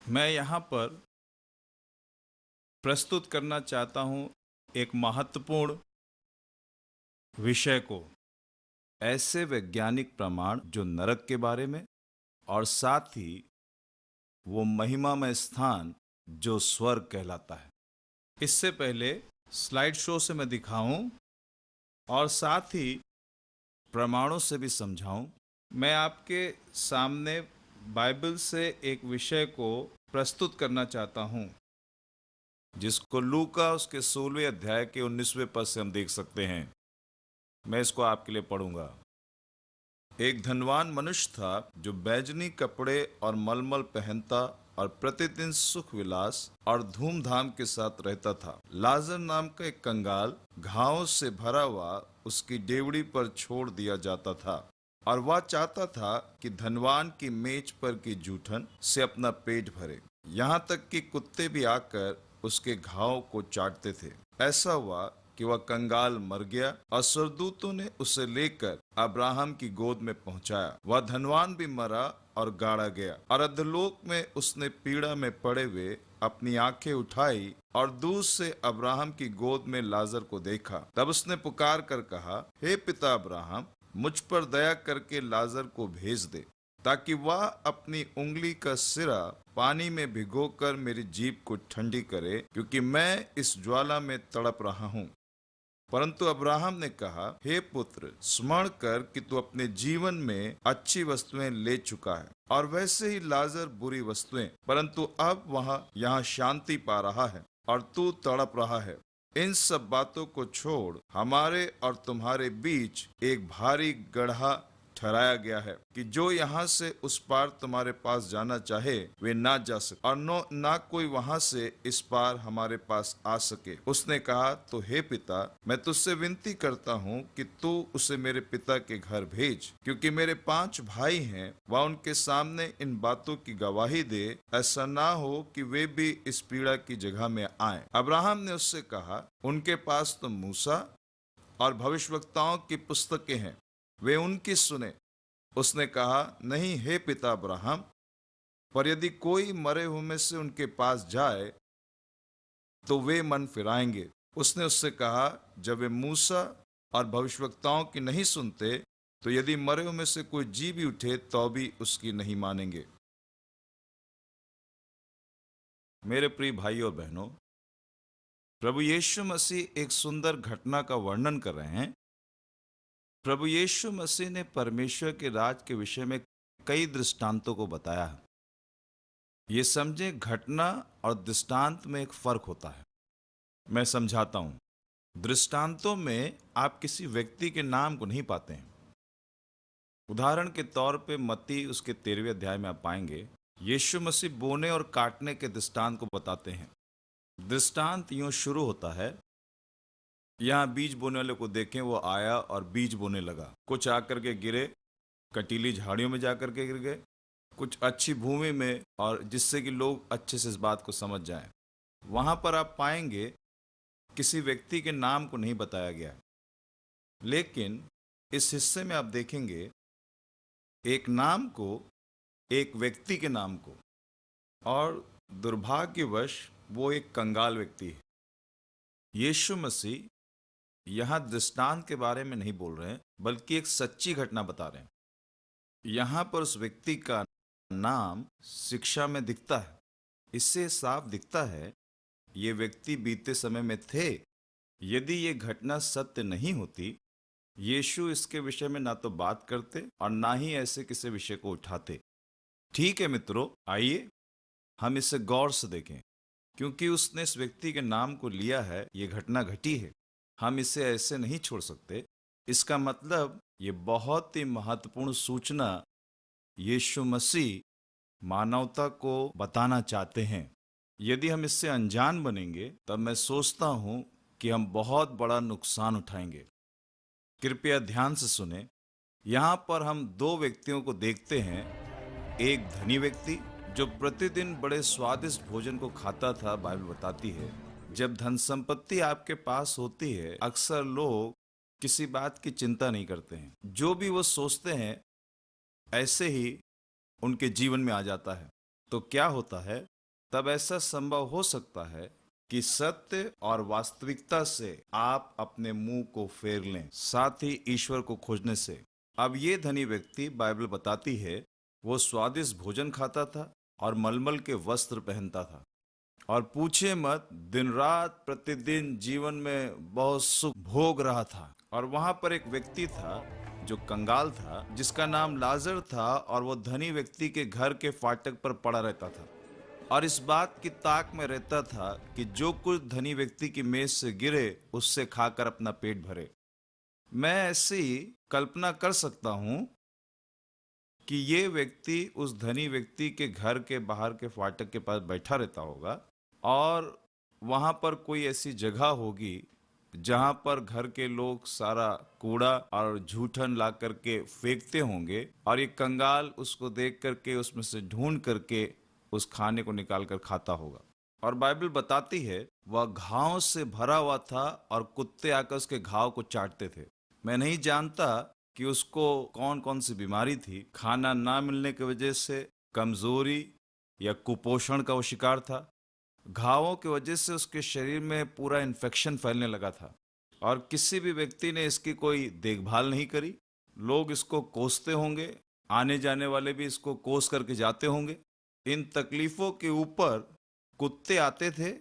मैं यहाँ पर प्रस्तुत करना चाहता हूँ एक महत्वपूर्ण विषय को, ऐसे वैज्ञानिक प्रमाण जो नरक के बारे में और साथ ही वो महिमामय स्थान जो स्वर्ग कहलाता है। इससे पहले स्लाइड शो से मैं दिखाऊं और साथ ही प्रमाणों से भी समझाऊं, मैं आपके सामने बाइबल से एक विषय को प्रस्तुत करना चाहता हूं, जिसको लूका उसके 16वें अध्याय के 19वें पद से हम देख सकते हैं। मैं इसको आपके लिए पढ़ूंगा। एक धनवान मनुष्य था जो बैजनी कपड़े और मलमल पहनता और प्रतिदिन सुख विलास और धूमधाम के साथ रहता था। लाजर नाम का एक कंगाल घावों से भरा हुआ उसकी डेवड़ी पर छोड़ दिया जाता था और वह चाहता था कि धनवान की मेज पर की जूठन से अपना पेट भरे। यहाँ तक कि कुत्ते भी आकर उसके घाव को चाटते थे। ऐसा हुआ कि वह कंगाल मर गया और स्वर्गदूतों ने उसे लेकर अब्राहम की गोद में पहुंचाया। वह धनवान भी मरा और गाड़ा गया और अधोलोक में उसने पीड़ा में पड़े हुए अपनी आंखें उठाई और दूर से अब्राहम की गोद में लाजर को देखा। तब उसने पुकार कर कहा, हे पिता अब्राहम, मुझ पर दया करके लाजर को भेज दे, ताकि वह अपनी उंगली का सिरा पानी में भिगोकर मेरी जीभ को ठंडी करे, क्योंकि मैं इस ज्वाला में तड़प रहा हूँ। परंतु अब्राहम ने कहा, हे पुत्र, स्मरण कर कि तू अपने जीवन में अच्छी वस्तुएं ले चुका है और वैसे ही लाजर बुरी वस्तुएं, परंतु अब वह यहाँ शांति पा रहा है और तू तड़प रहा है। इन सब बातों को छोड़ हमारे और तुम्हारे बीच एक भारी गड्ढा ठहराया गया है कि जो यहाँ से उस पार तुम्हारे पास जाना चाहे वे ना जा सके और ना कोई वहाँ से इस पार हमारे पास आ सके। उसने कहा, तो हे पिता, मैं तुझसे विनती करता हूँ कि तू उसे मेरे पिता के घर भेज, क्योंकि मेरे 5 भाई हैं। वह उनके सामने इन बातों की गवाही दे, ऐसा ना हो कि वे भी इस पीड़ा की जगह में आए। अब्राहम ने उससे कहा, उनके पास तो मूसा और भविष्यवक्ताओं की पुस्तकें हैं, वे उनकी सुने। उसने कहा, नहीं हे पिता अब्राहम, पर यदि कोई मरे हुए में से उनके पास जाए तो वे मन फिराएंगे। उसने उससे कहा, जब वे मूसा और भविष्यवक्ताओं की नहीं सुनते, तो यदि मरे हुए में से कोई जी भी उठे तो भी उसकी नहीं मानेंगे। मेरे प्रिय भाई और बहनों, प्रभु यीशु मसीह एक सुंदर घटना का वर्णन कर रहे हैं। प्रभु यीशु मसीह ने परमेश्वर के राज के विषय में कई दृष्टांतों को बताया है। ये समझें, घटना और दृष्टांत में एक फर्क होता है। मैं समझाता हूं। दृष्टांतों में आप किसी व्यक्ति के नाम को नहीं पाते हैं। उदाहरण के तौर पे मत्ती उसके 13वें अध्याय में आप पाएंगे, यीशु मसीह बोने और काटने के दृष्टांत को बताते हैं। दृष्टांत यूं शुरू होता है, यहाँ बीज बोने वाले को देखें, वो आया और बीज बोने लगा। कुछ आकर के गिरे, कटीली झाड़ियों में जाकर के गिर गए, कुछ अच्छी भूमि में, और जिससे कि लोग अच्छे से इस बात को समझ जाएं। वहां पर आप पाएंगे किसी व्यक्ति के नाम को नहीं बताया गया है, लेकिन इस हिस्से में आप देखेंगे एक नाम को, एक व्यक्ति के नाम को, और दुर्भाग्यवश वो एक कंगाल व्यक्ति है। यीशु मसीह यहाँ दृष्टांत के बारे में नहीं बोल रहे हैं, बल्कि एक सच्ची घटना बता रहे हैं। यहाँ पर उस व्यक्ति का नाम शिक्षा में दिखता है। इससे साफ दिखता है ये व्यक्ति बीते समय में थे। यदि ये घटना सत्य नहीं होती, यीशु इसके विषय में ना तो बात करते और ना ही ऐसे किसी विषय को उठाते। ठीक है मित्रों, आइए हम इसे गौर से देखें। क्योंकि उसने इस व्यक्ति के नाम को लिया है, ये घटना घटी है, हम इसे ऐसे नहीं छोड़ सकते। इसका मतलब ये बहुत ही महत्वपूर्ण सूचना यीशु मसीह मानवता को बताना चाहते हैं। यदि हम इससे अनजान बनेंगे, तब मैं सोचता हूं कि हम बहुत बड़ा नुकसान उठाएंगे। कृपया ध्यान से सुने। यहाँ पर हम 2 व्यक्तियों को देखते हैं। एक धनी व्यक्ति जो प्रतिदिन बड़े स्वादिष्ट भोजन को खाता था, बाइबल बताती है। जब धन संपत्ति आपके पास होती है, अक्सर लोग किसी बात की चिंता नहीं करते हैं। जो भी वो सोचते हैं ऐसे ही उनके जीवन में आ जाता है। तो क्या होता है, तब ऐसा संभव हो सकता है कि सत्य और वास्तविकता से आप अपने मुंह को फेर लें, साथ ही ईश्वर को खोजने से। अब ये धनी व्यक्ति, बाइबल बताती है, वो स्वादिष्ट भोजन खाता था और मलमल के वस्त्र पहनता था। और पूछे मत, दिन रात प्रतिदिन जीवन में बहुत सुख भोग रहा था। और वहां पर एक व्यक्ति था जो कंगाल था, जिसका नाम लाजर था, और वो धनी व्यक्ति के घर के फाटक पर पड़ा रहता था और इस बात की ताक में रहता था कि जो कुछ धनी व्यक्ति की मेज से गिरे उससे खाकर अपना पेट भरे। मैं ऐसी कल्पना कर सकता हूं कि ये व्यक्ति उस धनी व्यक्ति के घर के बाहर के फाटक के पास बैठा रहता होगा और वहां पर कोई ऐसी जगह होगी जहां पर घर के लोग सारा कूड़ा और जूठन ला करके फेंकते होंगे और ये कंगाल उसको देख करके उसमें से ढूंढ करके उस खाने को निकाल कर खाता होगा। और बाइबल बताती है वह घाव से भरा हुआ था और कुत्ते आकर उसके घाव को चाटते थे। मैं नहीं जानता कि उसको कौन कौन सी बीमारी थी, खाना ना मिलने की वजह से, कमजोरी या कुपोषण का वो शिकार था। घावों की वजह से उसके शरीर में पूरा इन्फेक्शन फैलने लगा था और किसी भी व्यक्ति ने इसकी कोई देखभाल नहीं करी। लोग इसको कोसते होंगे, आने जाने वाले भी इसको कोस करके जाते होंगे। इन तकलीफों के ऊपर कुत्ते आते थे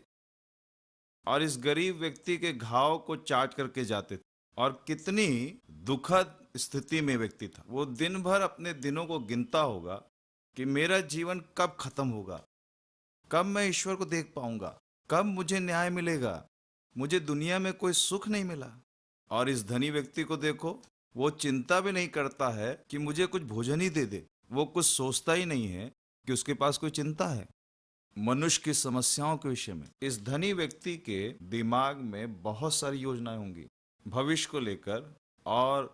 और इस गरीब व्यक्ति के घाव को चाट करके जाते थे। और कितनी दुखद स्थिति में व्यक्ति था। वो दिन भर अपने दिनों को गिनता होगा कि मेरा जीवन कब खत्म होगा, कब मैं ईश्वर को देख पाऊंगा, कब मुझे न्याय मिलेगा, मुझे दुनिया में कोई सुख नहीं मिला। और इस धनी व्यक्ति को देखो, वो चिंता भी नहीं करता है कि मुझे कुछ भोजन ही दे दे। वो कुछ सोचता ही नहीं है कि उसके पास कोई चिंता है मनुष्य की समस्याओं के विषय में। इस धनी व्यक्ति के दिमाग में बहुत सारी योजनाएं होंगी भविष्य को लेकर, और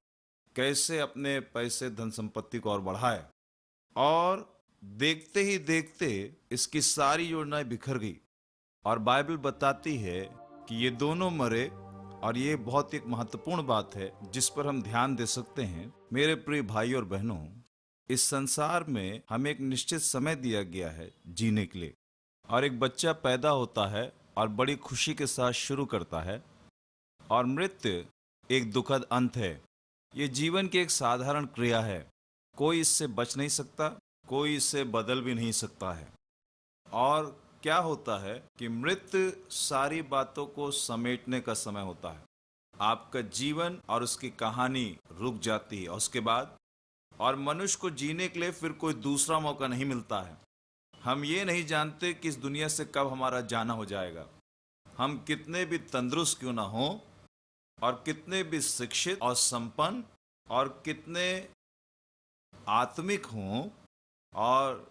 कैसे अपने पैसे धन संपत्ति को और बढ़ाए। और देखते ही देखते इसकी सारी योजनाएं बिखर गई और बाइबल बताती है कि ये दोनों मरे। और ये बहुत एक महत्वपूर्ण बात है जिस पर हम ध्यान दे सकते हैं। मेरे प्रिय भाई और बहनों, इस संसार में हमें एक निश्चित समय दिया गया है जीने के लिए। और एक बच्चा पैदा होता है और बड़ी खुशी के साथ शुरू करता है, और मृत्यु एक दुखद अंत है। ये जीवन की एक साधारण क्रिया है, कोई इससे बच नहीं सकता, कोई इसे बदल भी नहीं सकता है। और क्या होता है कि मृत्यु सारी बातों को समेटने का समय होता है। आपका जीवन और उसकी कहानी रुक जाती है और उसके बाद और मनुष्य को जीने के लिए फिर कोई दूसरा मौका नहीं मिलता है। हम ये नहीं जानते कि इस दुनिया से कब हमारा जाना हो जाएगा। हम कितने भी तंदुरुस्त क्यों ना हो, और कितने भी शिक्षित और संपन्न और कितने आत्मिक हों, और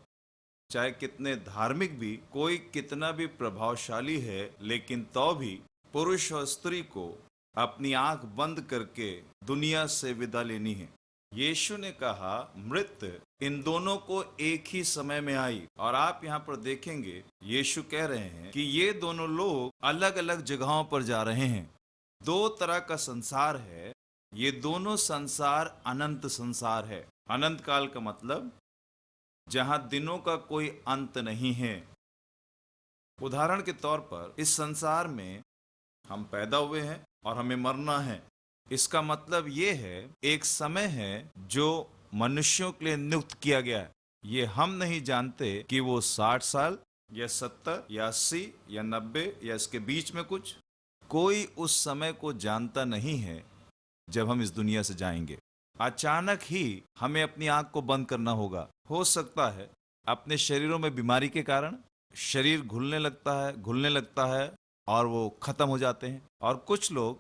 चाहे कितने धार्मिक भी, कोई कितना भी प्रभावशाली है, लेकिन तो भी पुरुष और स्त्री को अपनी आंख बंद करके दुनिया से विदा लेनी है। यीशु ने कहा मृत्यु इन दोनों को एक ही समय में आई। और आप यहाँ पर देखेंगे यीशु कह रहे हैं कि ये दोनों लोग अलग अलग जगहों पर जा रहे हैं। दो तरह का संसार है। ये दोनों संसार अनंत संसार है। अनंत काल का मतलब जहां दिनों का कोई अंत नहीं है। उदाहरण के तौर पर इस संसार में हम पैदा हुए हैं और हमें मरना है। इसका मतलब ये है एक समय है जो मनुष्यों के लिए नियुक्त किया गया है। ये हम नहीं जानते कि वो 60 साल या 70 या 80 या 90 या इसके बीच में कुछ। कोई उस समय को जानता नहीं है जब हम इस दुनिया से जाएंगे। अचानक ही हमें अपनी आंख को बंद करना होगा। हो सकता है अपने शरीरों में बीमारी के कारण शरीर घुलने लगता है और वो खत्म हो जाते हैं। और कुछ लोग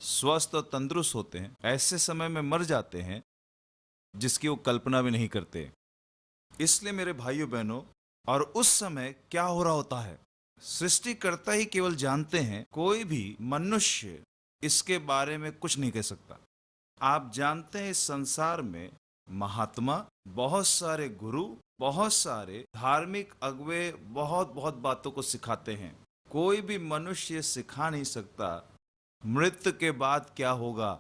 स्वस्थ और तंदुरुस्त होते हैं, ऐसे समय में मर जाते हैं जिसकी वो कल्पना भी नहीं करते। इसलिए मेरे भाइयों बहनों, और उस समय क्या हो रहा होता है सृष्टिकर्ता ही केवल जानते हैं। कोई भी मनुष्य इसके बारे में कुछ नहीं कह सकता। आप जानते हैं इस संसार में महात्मा, बहुत सारे गुरु, बहुत सारे धार्मिक अगुवे बहुत बहुत बातों को सिखाते हैं। कोई भी मनुष्य सिखा नहीं सकता मृत्यु के बाद क्या होगा।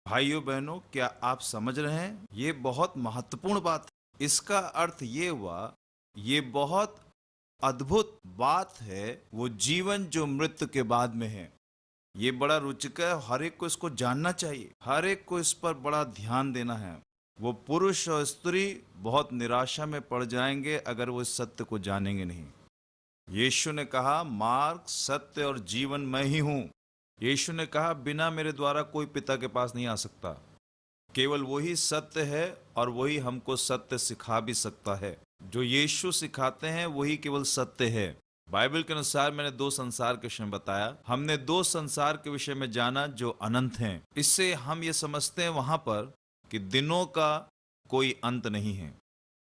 भाइयों बहनों, क्या आप समझ रहे हैं? ये बहुत महत्वपूर्ण बात है। इसका अर्थ ये हुआ, ये बहुत अद्भुत बात है वो जीवन जो मृत्यु के बाद में है। ये बड़ा रुचिकर है, हर एक को इसको जानना चाहिए, हर एक को इस पर बड़ा ध्यान देना है। वो पुरुष और स्त्री बहुत निराशा में पड़ जाएंगे अगर वो इस सत्य को जानेंगे नहीं। यीशु ने कहा, मार्ग, सत्य और जीवन मैं ही हूं। यीशु ने कहा, बिना मेरे द्वारा कोई पिता के पास नहीं आ सकता। केवल वही सत्य है और वही हमको सत्य सिखा भी सकता है। जो यीशु सिखाते हैं वही केवल सत्य है। बाइबल के अनुसार मैंने दो संसार के विषय में बताया। हमने दो संसार के विषय में जाना जो अनंत हैं। इससे हम ये समझते हैं वहां पर कि दिनों का कोई अंत नहीं है,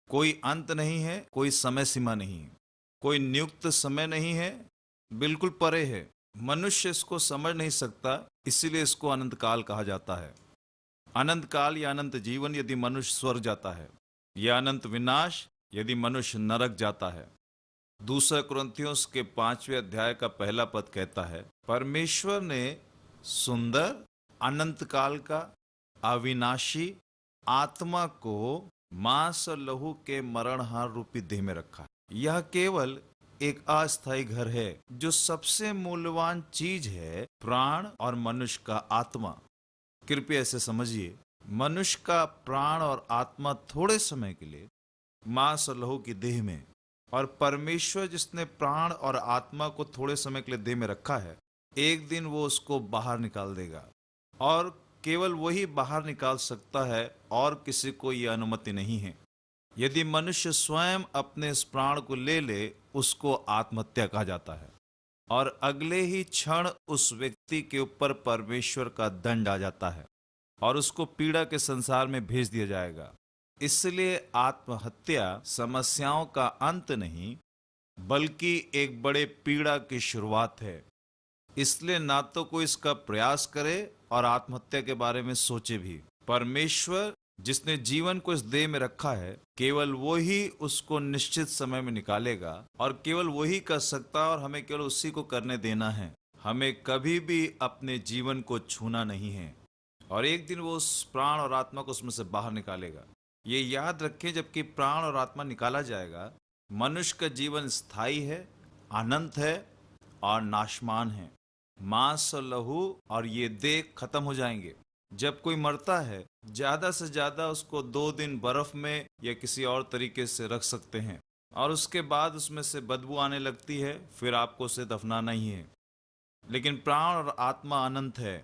कोई अंत नहीं है, कोई समय सीमा नहीं है, कोई नियुक्त समय नहीं है, बिल्कुल परे है। मनुष्य इसको समझ नहीं सकता, इसीलिए इसको अनंत काल कहा जाता है। अनंत काल या अनंत जीवन यदि मनुष्य स्वर्ग जाता है, या अनंत विनाश यदि मनुष्य नरक जाता है। दूसरा कुरिन्थियों के 5वें अध्याय का पहला पद कहता है, परमेश्वर ने सुंदर अनंत काल का अविनाशी आत्मा को मांस और लहू के मरणहार रूपी देह में रखा। यह केवल एक अस्थायी घर है। जो सबसे मूल्यवान चीज है प्राण और मनुष्य का आत्मा। कृपया ऐसे समझिए, मनुष्य का प्राण और आत्मा थोड़े समय के लिए मांस और लहू की देह में, और परमेश्वर जिसने प्राण और आत्मा को थोड़े समय के लिए देह में रखा है, एक दिन वो उसको बाहर निकाल देगा, और केवल वही बाहर निकाल सकता है और किसी को यह अनुमति नहीं है। यदि मनुष्य स्वयं अपने इस प्राण को ले ले, उसको आत्महत्या कहा जाता है, और अगले ही क्षण उस व्यक्ति के ऊपर परमेश्वर का दंड आ जाता है और उसको पीड़ा के संसार में भेज दिया जाएगा। इसलिए आत्महत्या समस्याओं का अंत नहीं, बल्कि एक बड़े पीड़ा की शुरुआत है। इसलिए ना तो कोई इसका प्रयास करे और आत्महत्या के बारे में सोचे भी। परमेश्वर जिसने जीवन को इस देह में रखा है, केवल वो ही उसको निश्चित समय में निकालेगा, और केवल वही कर सकता है, और हमें केवल उसी को करने देना है। हमें कभी भी अपने जीवन को छूना नहीं है, और एक दिन वो उस प्राण और आत्मा को उसमें से बाहर निकालेगा। ये याद रखें, जबकि प्राण और आत्मा निकाला जाएगा, मनुष्य का जीवन स्थायी है, अनंत है और नाशमान है। मांस और लहू और ये देह खत्म हो जाएंगे। जब कोई मरता है, ज्यादा से ज्यादा उसको 2 दिन बर्फ में या किसी और तरीके से रख सकते हैं, और उसके बाद उसमें से बदबू आने लगती है, फिर आपको उसे दफनाना ही है। लेकिन प्राण और आत्मा अनंत है,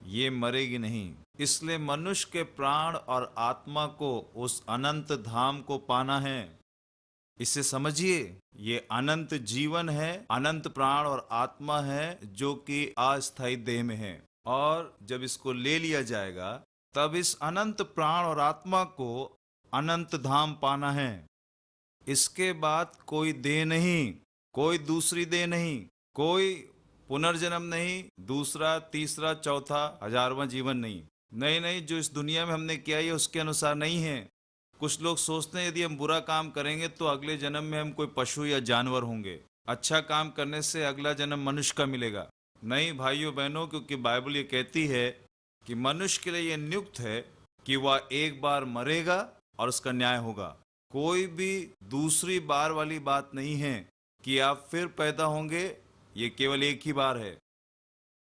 ये मरेगी नहीं। इसलिए मनुष्य के प्राण और आत्मा को उस अनंत धाम को पाना है। इसे समझिए, ये अनंत जीवन है, अनंत प्राण और आत्मा है जो कि अस्थायी देह में है। और जब इसको ले लिया जाएगा, तब इस अनंत प्राण और आत्मा को अनंत धाम पाना है। इसके बाद कोई देह नहीं, कोई दूसरी देह नहीं, कोई पुनर्जन्म नहीं, दूसरा, तीसरा, चौथा, हजारवां जीवन नहीं। नहीं नहीं, जो इस दुनिया में हमने किया है उसके अनुसार नहीं है। कुछ लोग सोचते हैं यदि हम बुरा काम करेंगे तो अगले जन्म में हम कोई पशु या जानवर होंगे, अच्छा काम करने से अगला जन्म मनुष्य का मिलेगा। नहीं भाइयों बहनों, क्योंकि बाइबल ये कहती है कि मनुष्य के लिए यह नियुक्त है कि वह एक बार मरेगा और उसका न्याय होगा। कोई भी दूसरी बार वाली बात नहीं है कि आप फिर पैदा होंगे, ये केवल एक ही बार है।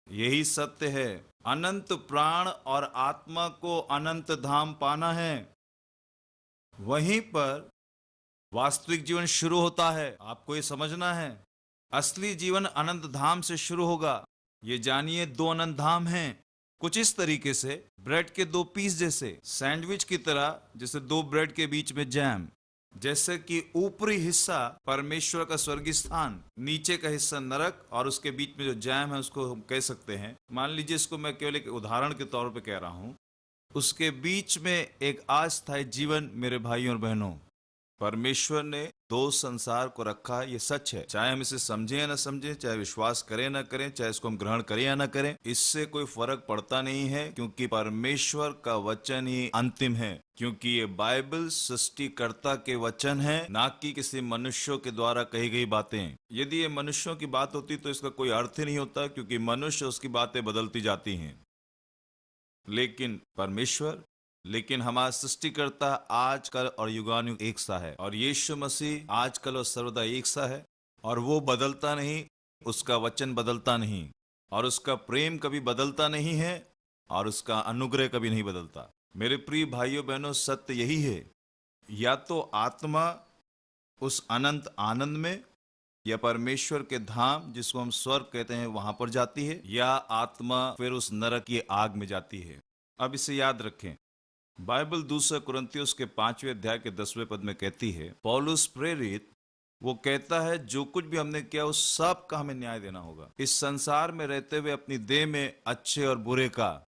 यही सत्य है। अनंत प्राण और आत्मा को अनंत धाम पाना है, वहीं पर वास्तविक जीवन शुरू होता है। आपको ये समझना है, असली जीवन अनंत धाम से शुरू होगा। ये जानिए, 2 अनंत धाम हैं। कुछ इस तरीके से, ब्रेड के 2 पीस जैसे, सैंडविच की तरह, जैसे 2 ब्रेड के बीच में जैम। जैसे कि ऊपरी हिस्सा परमेश्वर का स्वर्गीय स्थान, नीचे का हिस्सा नरक, और उसके बीच में जो जैम है उसको हम कह सकते हैं, मान लीजिए, इसको मैं केवल एक उदाहरण के तौर पे कह रहा हूं, उसके बीच में एक अस्थायी जीवन। मेरे भाइयों और बहनों, परमेश्वर ने 2 संसार को रखा, ये सच है। चाहे हम इसे समझें या ना समझें, चाहे विश्वास करें ना करें, चाहे इसको हम ग्रहण करें या ना करें, इससे कोई फर्क पड़ता नहीं है, क्योंकि परमेश्वर का वचन ही अंतिम है। क्योंकि ये बाइबल सृष्टिकर्ता के वचन है, ना कि किसी मनुष्यों के द्वारा कही गई बातें। यदि ये मनुष्यों की बात होती तो इसका कोई अर्थ ही नहीं होता, क्योंकि मनुष्य उसकी बातें बदलती जाती हैं। लेकिन हमारा सृष्टिकर्ता आज कल और युगानुयुग एक सा है, और यीशु मसीह आज कल और सर्वदा एक सा है। और वो बदलता नहीं, उसका वचन बदलता नहीं, और उसका प्रेम कभी बदलता नहीं है, और उसका अनुग्रह कभी नहीं बदलता। मेरे प्रिय भाइयों बहनों, सत्य यही है, या तो आत्मा उस अनंत आनंद में या परमेश्वर के धाम जिसको हम स्वर्ग कहते हैं वहां पर जाती है, या आत्मा फिर उस नरक की आग में जाती है। अब इसे याद रखें, बाइबल दूसरा कुरिन्थियों के 5वें अध्याय के 10वें पद में कहती है, पौलुस प्रेरित वो कहता है जो कुछ भी हमने किया उस सब का हमें न्याय देना होगा, इस संसार में रहते हुए अपनी देह में अच्छे और बुरे का।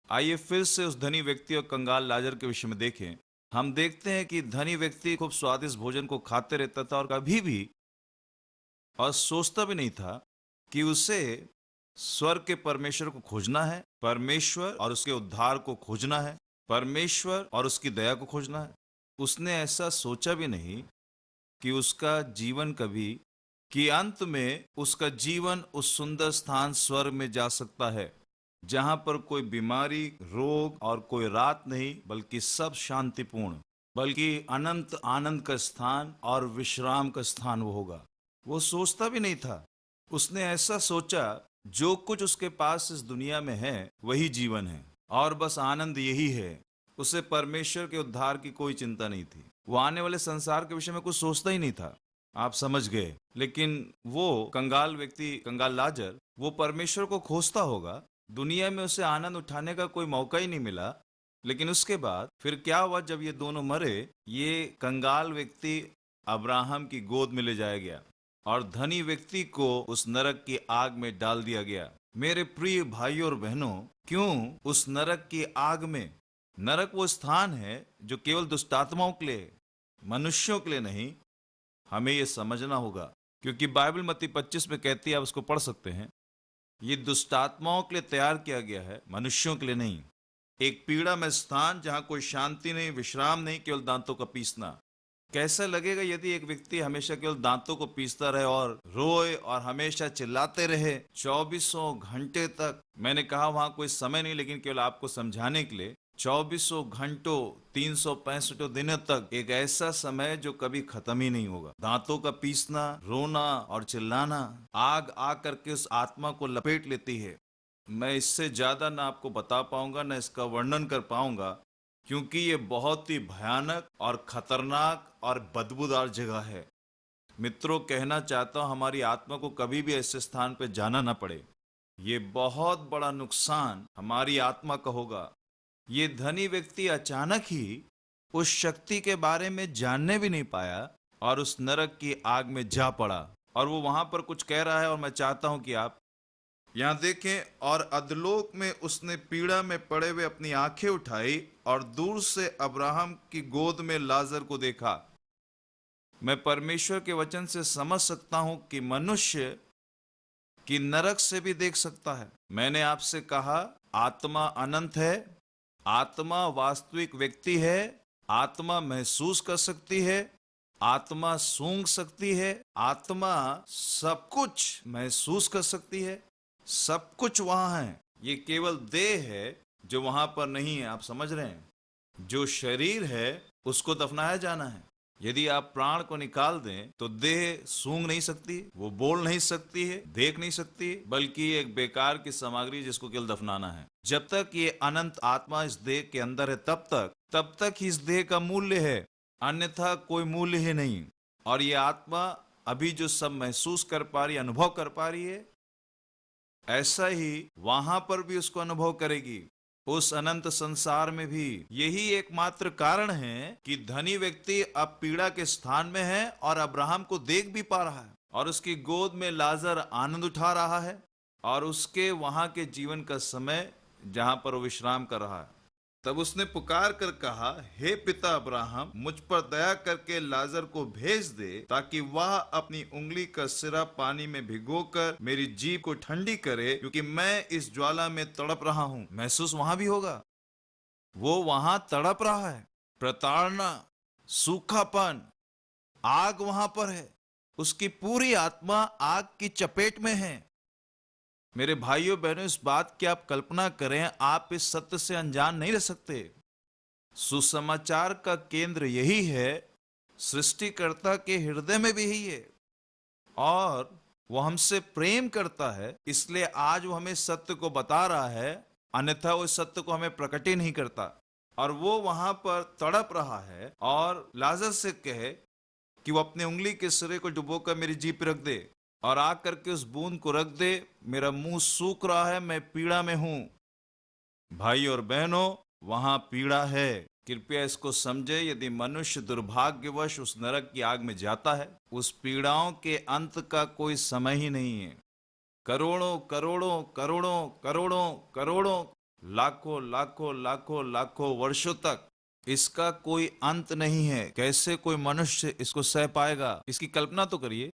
आइए फिर से उस धनी व्यक्ति और कंगाल लाजर के विषय में देखें। हम देखते हैं कि धनी व्यक्ति खूब स्वादिष्ट भोजन को खाते रहता था और कभी भी और सोचता भी नहीं था कि उसे स्वर्ग के परमेश्वर को खोजना है, परमेश्वर और उसके उद्धार को खोजना है, परमेश्वर और उसकी दया को खोजना है। उसने ऐसा सोचा भी नहीं कि उसका जीवन कभी कि अंत में उसका जीवन उस सुंदर स्थान स्वर्ग में जा सकता है, जहां पर कोई बीमारी, रोग और कोई रात नहीं, बल्कि सब शांतिपूर्ण, बल्कि अनंत आनंद का स्थान और विश्राम का स्थान वो होगा। वो सोचता भी नहीं था। उसने ऐसा सोचा जो कुछ उसके पास इस दुनिया में है वही जीवन है और बस आनंद यही है। उसे परमेश्वर के उद्धार की कोई चिंता नहीं थी। वो आने वाले संसार के विषय में कुछ सोचता ही नहीं था। आप समझ गए। लेकिन वो कंगाल व्यक्ति, कंगाल लाजर, वो परमेश्वर को खोजता होगा। दुनिया में उसे आनंद उठाने का कोई मौका ही नहीं मिला। लेकिन उसके बाद फिर क्या हुआ, जब ये दोनों मरे, ये कंगाल व्यक्ति अब्राहम की गोद में ले जाया गया और धनी व्यक्ति को उस नरक की आग में डाल दिया गया। मेरे प्रिय भाइयों और बहनों, क्यों उस नरक की आग में? नरक वो स्थान है जो केवल दुष्टात्माओं के लिए, मनुष्यों के लिए नहीं। हमें ये समझना होगा, क्योंकि बाइबल मत्ती 25 में कहती है, आप उसको पढ़ सकते हैं, ये दुष्टात्माओं के लिए तैयार किया गया है, मनुष्यों के लिए नहीं। एक पीड़ा में स्थान जहां कोई शांति नहीं, विश्राम नहीं, केवल दांतों का पीसना। कैसा लगेगा यदि एक व्यक्ति हमेशा केवल दांतों को पीसता रहे और रोए और हमेशा चिल्लाते रहे 2400 घंटे तक। मैंने कहा वहां कोई समय नहीं, लेकिन केवल आपको समझाने के लिए 2400 घंटों 365 दिनों तक एक ऐसा समय जो कभी खत्म ही नहीं होगा। दांतों का पीसना, रोना और चिल्लाना, आग आ करके उस आत्मा को लपेट लेती है। मैं इससे ज्यादा ना आपको बता पाऊंगा, ना इसका वर्णन कर पाऊंगा, क्योंकि ये बहुत ही भयानक और खतरनाक और बदबूदार जगह है। मित्रों, कहना चाहता हूं हमारी आत्मा को कभी भी ऐसे स्थान पर जाना ना पड़े। ये बहुत बड़ा नुकसान हमारी आत्मा का होगा। ये धनी व्यक्ति अचानक ही उस शक्ति के बारे में जानने भी नहीं पाया और उस नरक की आग में जा पड़ा। और वो वहां पर कुछ कह रहा है, और मैं चाहता हूं कि आप यहां देखें। और अधलोक में उसने पीड़ा में पड़े हुए अपनी आंखें उठाई और दूर से अब्राहम की गोद में लाजर को देखा। मैं परमेश्वर के वचन से समझ सकता हूं कि मनुष्य की नरक से भी देख सकता है। मैंने आपसे कहा, आत्मा अनंत है, आत्मा वास्तविक व्यक्ति है, आत्मा महसूस कर सकती है, आत्मा सूंघ सकती है, आत्मा सब कुछ महसूस कर सकती है, सब कुछ वहां है। ये केवल देह है जो वहां पर नहीं है। आप समझ रहे हैं? जो शरीर है उसको दफनाया जाना है। यदि आप प्राण को निकाल दें तो देह सूंघ नहीं सकती, वो बोल नहीं सकती है, देख नहीं सकती, बल्कि एक बेकार की सामग्री जिसको केवल दफनाना है। जब तक ये अनंत आत्मा इस देह के अंदर है तब तक ही इस देह का मूल्य है, अन्यथा कोई मूल्य ही नहीं। और ये आत्मा अभी जो सब महसूस कर पा रही, अनुभव कर पा रही है, ऐसा ही वहां पर भी उसको अनुभव करेगी, उस अनंत संसार में भी। यही एकमात्र कारण है कि धनी व्यक्ति अब पीड़ा के स्थान में है और अब्राहम को देख भी पा रहा है और उसकी गोद में लाजर आनंद उठा रहा है और उसके वहां के जीवन का समय जहां पर वो विश्राम कर रहा है। तब उसने पुकार कर कहा, हे पिता अब्राहम, मुझ पर दया करके लाजर को भेज दे, ताकि वह अपनी उंगली का सिरा पानी में भिगोकर मेरी जीभ को ठंडी करे, क्योंकि मैं इस ज्वाला में तड़प रहा हूं। महसूस वहां भी होगा, वो वहां तड़प रहा है। प्रताड़ना, सूखापन, आग वहां पर है। उसकी पूरी आत्मा आग की चपेट में है। मेरे भाइयों बहनों, इस बात की आप कल्पना करें, आप इस सत्य से अनजान नहीं रह सकते। सुसमाचार का केंद्र यही है, सृष्टिकर्ता के हृदय में भी यही है। और वो हमसे प्रेम करता है, इसलिए आज वो हमें सत्य को बता रहा है, अन्यथा वो इस सत्य को हमें प्रकट ही नहीं करता। और वो वहां पर तड़प रहा है और लाजर से कहे कि वो अपनी उंगली के सिरे को डुबोकर मेरी जीभ पे रख दे और आग करके उस बूंद को रख दे। मेरा मुंह सूख रहा है, मैं पीड़ा में हूं। भाई और बहनों, वहां पीड़ा है। कृपया इसको समझे, यदि मनुष्य दुर्भाग्यवश उस नरक की आग में जाता है, उस पीड़ाओं के अंत का कोई समय ही नहीं है। करोड़ों करोड़ों करोड़ों करोड़ों करोड़ों, लाखों लाखों लाखों लाखों वर्षों तक इसका कोई अंत नहीं है। कैसे कोई मनुष्य इसको सह पाएगा, इसकी कल्पना तो करिए।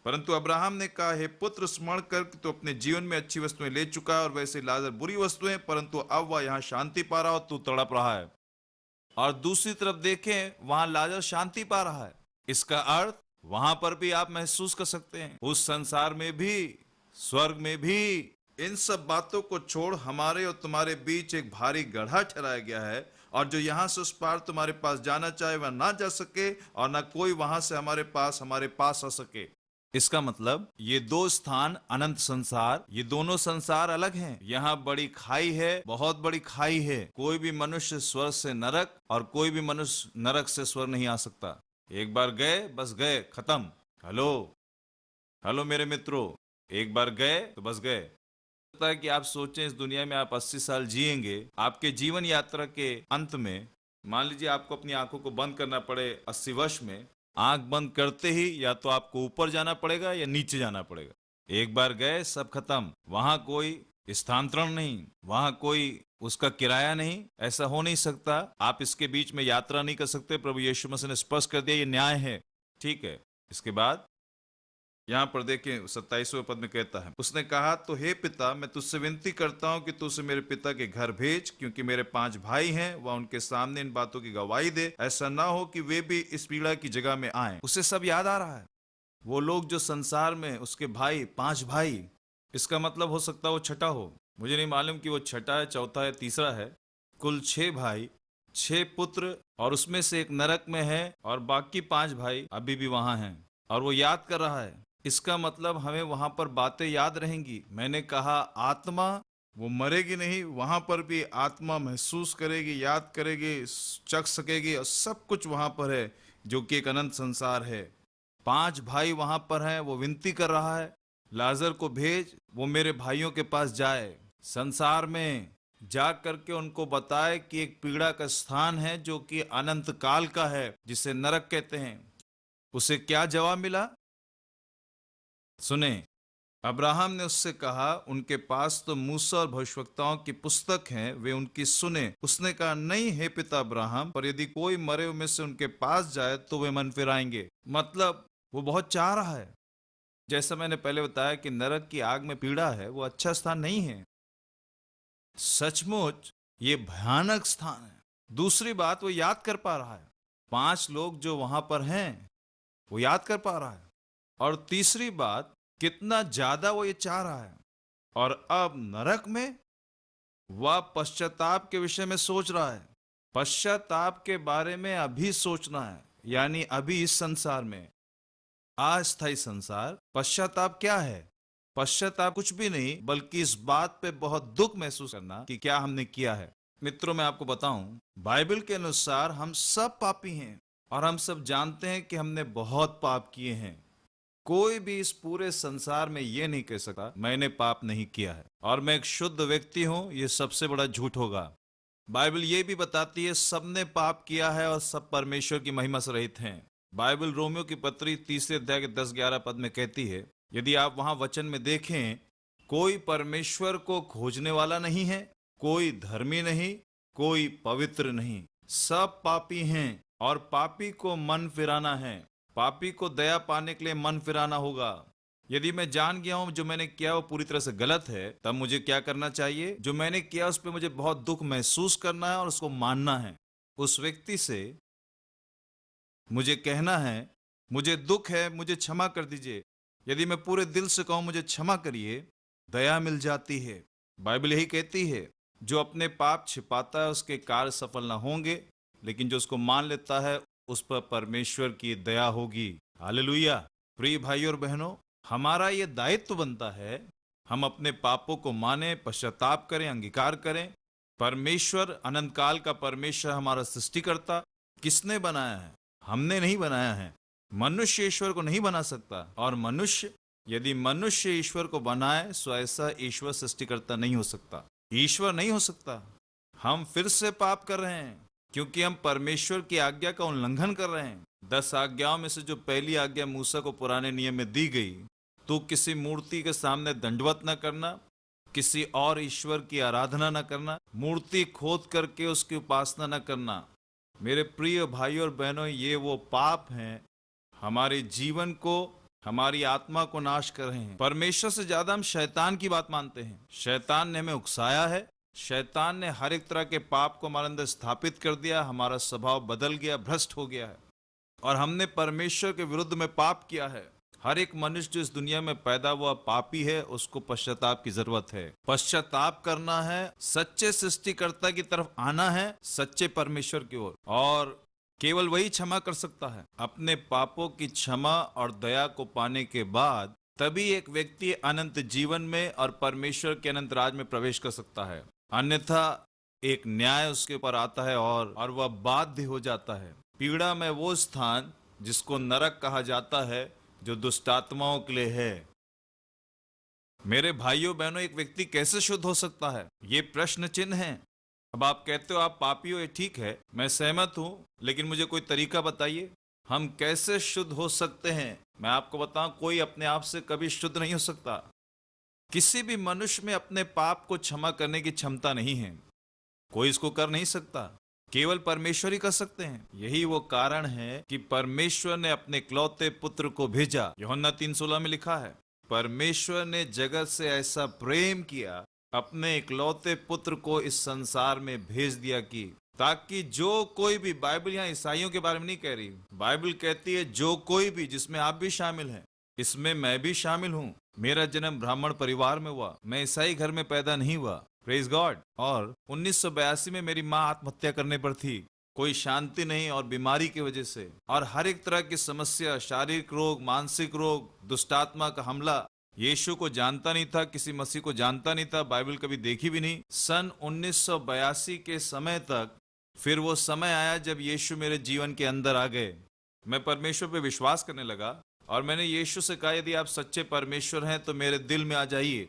परंतु अब्राहम ने कहा, हे पुत्र, स्मरण कर कि तू अपने जीवन में अच्छी वस्तुएं ले चुका है और वैसे लाजर बुरी वस्तुएं, परंतु अब वह यहाँ शांति पा रहा और तू तड़प रहा है। और दूसरी तरफ देखें, वहां लाजर शांति पा रहा है। इसका अर्थ वहां पर भी आप महसूस कर सकते हैं, उस संसार में भी, स्वर्ग में भी। इन सब बातों को छोड़ हमारे और तुम्हारे बीच एक भारी गड्ढा ठहराया गया है, और जो यहाँ से उस पार तुम्हारे पास जाना चाहे वह ना जा सके, और ना कोई वहां से हमारे पास आ सके। इसका मतलब ये दो स्थान, अनंत संसार, ये दोनों संसार अलग हैं। यहाँ बड़ी खाई है, बहुत बड़ी खाई है। कोई भी मनुष्य स्वर्ग से नरक और कोई भी मनुष्य नरक से स्वर्ग नहीं आ सकता। एक बार गए, बस गए, खत्म। हेलो हेलो मेरे मित्रों, एक बार गए तो बस गए। लगता है कि आप सोचें, इस दुनिया में आप 80 साल जिएंगे। आपके जीवन यात्रा के अंत में मान लीजिए आपको अपनी आंखों को बंद करना पड़े 80 वर्ष में। आंख बंद करते ही या तो आपको ऊपर जाना पड़ेगा या नीचे जाना पड़ेगा। एक बार गए, सब खत्म। वहां कोई स्थानांतरण नहीं, वहां कोई उसका किराया नहीं, ऐसा हो नहीं सकता। आप इसके बीच में यात्रा नहीं कर सकते। प्रभु यीशु मसीह ने स्पष्ट कर दिया, ये न्याय है। ठीक है। इसके बाद यहाँ पर देखें 27वें पद में कहता है, उसने कहा, तो हे पिता, मैं तुझसे विनती करता हूँ कि तू उसे मेरे पिता के घर भेज, क्योंकि मेरे 5 भाई हैं। वह उनके सामने इन बातों की गवाही दे, ऐसा ना हो कि वे भी इस पीड़ा की जगह में आए। उसे सब याद आ रहा है, वो लोग जो संसार में, उसके भाई, 5 भाई। इसका मतलब हो सकता है वो छठा हो, मुझे नहीं मालूम कि वो छठा है, चौथा है, तीसरा है। कुल 6 भाई, 6 पुत्र, और उसमें से एक नरक में है और बाकी 5 भाई अभी भी वहां हैं, और वो याद कर रहा है। इसका मतलब हमें वहां पर बातें याद रहेंगी। मैंने कहा आत्मा, वो मरेगी नहीं, वहां पर भी आत्मा महसूस करेगी, याद करेगी, चख सकेगी, और सब कुछ वहां पर है, जो कि एक अनंत संसार है। 5 भाई वहां पर हैं। वो विनती कर रहा है, लाजर को भेज, वो मेरे भाइयों के पास जाए, संसार में जा करके उनको बताए कि एक पीड़ा का स्थान है जो कि अनंत काल का है, जिसे नरक कहते हैं। उसे क्या जवाब मिला सुने। अब्राहम ने उससे कहा, उनके पास तो मूसा और भविष्यवक्ताओं की पुस्तक है, वे उनकी सुने। उसने कहा, नहीं हे पिता अब्राहम, पर यदि कोई मरे हुए में से उनके पास जाए तो वे मन फिराएंगे। मतलब वो बहुत चाह रहा है। जैसा मैंने पहले बताया कि नरक की आग में पीड़ा है, वो अच्छा स्थान नहीं है। सचमुच ये भयानक स्थान है। दूसरी बात, वो याद कर पा रहा है। 5 लोग जो वहां पर हैं, वो याद कर पा रहा है। और तीसरी बात, कितना ज्यादा वो ये चाह रहा है। और अब नरक में वह पश्चाताप के विषय में सोच रहा है। पश्चाताप के बारे में अभी सोचना है, यानी अभी इस संसार में, अस्थायी संसार। पश्चाताप क्या है? पश्चाताप कुछ भी नहीं, बल्कि इस बात पे बहुत दुख महसूस करना कि क्या हमने किया है। मित्रों, मैं आपको बताऊं, बाइबल के अनुसार हम सब पापी हैं, और हम सब जानते हैं कि हमने बहुत पाप किए हैं। कोई भी इस पूरे संसार में ये नहीं कह सकता मैंने पाप नहीं किया है और मैं एक शुद्ध व्यक्ति हूं। ये सबसे बड़ा झूठ होगा। बाइबल ये भी बताती है सबने पाप किया है और सब परमेश्वर की महिमा से रहित हैं। बाइबल रोमियो की पत्री 3 अध्याय के 10-11 पद में कहती है, यदि आप वहां वचन में देखें, कोई परमेश्वर को खोजने वाला नहीं है, कोई धर्मी नहीं, कोई पवित्र नहीं, सब पापी हैं और पापी को मन फिराना है। पापी को दया पाने के लिए मन फिराना होगा। यदि मैं जान गया हूं जो मैंने किया वो पूरी तरह से गलत है, तब मुझे क्या करना चाहिए? जो मैंने किया उस पर मुझे बहुत दुख महसूस करना है और उसको मानना है। उस व्यक्ति से मुझे कहना है, मुझे दुख है, मुझे क्षमा कर दीजिए। यदि मैं पूरे दिल से कहूं मुझे क्षमा करिए, दया मिल जाती है। बाइबल यही कहती है, जो अपने पाप छिपाता है उसके कार्य सफल ना होंगे, लेकिन जो उसको मान लेता है उस पर परमेश्वर की दया होगी। हालेलुया। प्रिय भाई और बहनों, हमारा ये दायित्व बनता है, हम अपने पापों को माने, पश्चाताप करें, अंगीकार करें। परमेश्वर, अनंत काल का परमेश्वर हमारा सृष्टिकर्ता, किसने बनाया है? हमने नहीं बनाया है। मनुष्य ईश्वर को नहीं बना सकता, और मनुष्य, यदि मनुष्य ईश्वर को बनाए सो ऐसा ईश्वर सृष्टिकर्ता नहीं हो सकता, ईश्वर नहीं हो सकता। हम फिर से पाप कर रहे हैं क्योंकि हम परमेश्वर की आज्ञा का उल्लंघन कर रहे हैं। 10 आज्ञाओं में से जो पहली आज्ञा मूसा को पुराने नियम में दी गई, तो किसी मूर्ति के सामने दंडवत न करना, किसी और ईश्वर की आराधना न करना, मूर्ति खोद करके उसकी उपासना न करना। मेरे प्रिय भाइयों और बहनों, ये वो पाप हैं हमारे जीवन को, हमारी आत्मा को नाश कर रहे हैं। परमेश्वर से ज्यादा हम शैतान की बात मानते हैं। शैतान ने हमें उकसाया है, शैतान ने हर एक तरह के पाप को हमारे अंदर स्थापित कर दिया, हमारा स्वभाव बदल गया, भ्रष्ट हो गया है, और हमने परमेश्वर के विरुद्ध में पाप किया है। हर एक मनुष्य जो इस दुनिया में पैदा हुआ पापी है, उसको पश्चाताप की जरूरत है। पश्चाताप करना है, सच्चे सृष्टिकर्ता की तरफ आना है, सच्चे परमेश्वर की ओर, और केवल वही क्षमा कर सकता है। अपने पापों की क्षमा और दया को पाने के बाद तभी एक व्यक्ति अनंत जीवन में और परमेश्वर के अनंत राज में प्रवेश कर सकता है। अन्यथा एक न्याय उसके ऊपर आता है और वह बाध्य हो जाता है। पीड़ा में वो स्थान जिसको नरक कहा जाता है, जो दुष्टात्माओं के लिए है। मेरे भाइयों बहनों, एक व्यक्ति कैसे शुद्ध हो सकता है? ये प्रश्न चिन्ह है। अब आप कहते हो आप पापी हो, ये ठीक है, मैं सहमत हूं, लेकिन मुझे कोई तरीका बताइए, हम कैसे शुद्ध हो सकते हैं? मैं आपको बताऊं, कोई अपने आप से कभी शुद्ध नहीं हो सकता। किसी भी मनुष्य में अपने पाप को क्षमा करने की क्षमता नहीं है, कोई इसको कर नहीं सकता, केवल परमेश्वर ही कर सकते हैं। यही वो कारण है कि परमेश्वर ने अपने इकलौते पुत्र को भेजा। यूहन्ना 3:16 में लिखा है, परमेश्वर ने जगत से ऐसा प्रेम किया, अपने इकलौते पुत्र को इस संसार में भेज दिया कि ताकि जो कोई भी, बाइबल यहाँ ईसाइयों के बारे में नहीं कह रही, बाइबल कहती है जो कोई भी, जिसमें आप भी शामिल हैं, इसमें मैं भी शामिल हूँ। मेरा जन्म ब्राह्मण परिवार में हुआ, मैं ईसाई घर में पैदा नहीं हुआ, प्रेज गॉड। और 1982 में मेरी माँ आत्महत्या करने पर थी, कोई शांति नहीं और बीमारी की वजह से, और हर एक तरह की समस्या, शारीरिक रोग, मानसिक रोग, दुष्टात्मा का हमला। यीशु को जानता नहीं था, किसी मसीह को जानता नहीं था, बाइबल कभी देखी भी नहीं। सन 1982 के समय तक, फिर वो समय आया जब यीशु मेरे जीवन के अंदर आ गए। मैं परमेश्वर पे विश्वास करने लगा और मैंने यीशु से कहा, यदि आप सच्चे परमेश्वर हैं तो मेरे दिल में आ जाइए।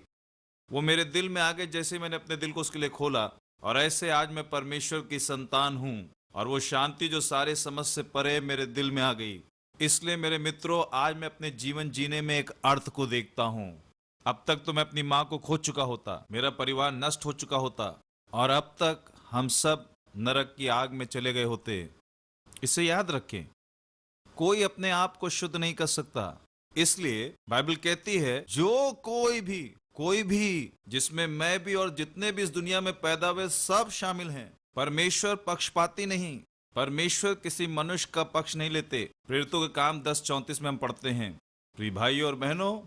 वो मेरे दिल में आ गए जैसे मैंने अपने दिल को उसके लिए खोला, और ऐसे आज मैं परमेश्वर की संतान हूँ, और वो शांति जो सारे समझ से परे मेरे दिल में आ गई। इसलिए मेरे मित्रों, आज मैं अपने जीवन जीने में एक अर्थ को देखता हूँ। अब तक तो मैं अपनी माँ को खो चुका होता, मेरा परिवार नष्ट हो चुका होता, और अब तक हम सब नरक की आग में चले गए होते। इसे याद रखें, कोई अपने आप को शुद्ध नहीं कर सकता। इसलिए बाइबल कहती है जो कोई भी, जिसमें मैं भी और जितने भी इस दुनिया में पैदा हुए सब शामिल हैं। परमेश्वर पक्षपाती नहीं, परमेश्वर किसी मनुष्य का पक्ष नहीं लेते। प्रेरितों के काम 10:34 में हम पढ़ते हैं। प्रिय भाइयों और बहनों,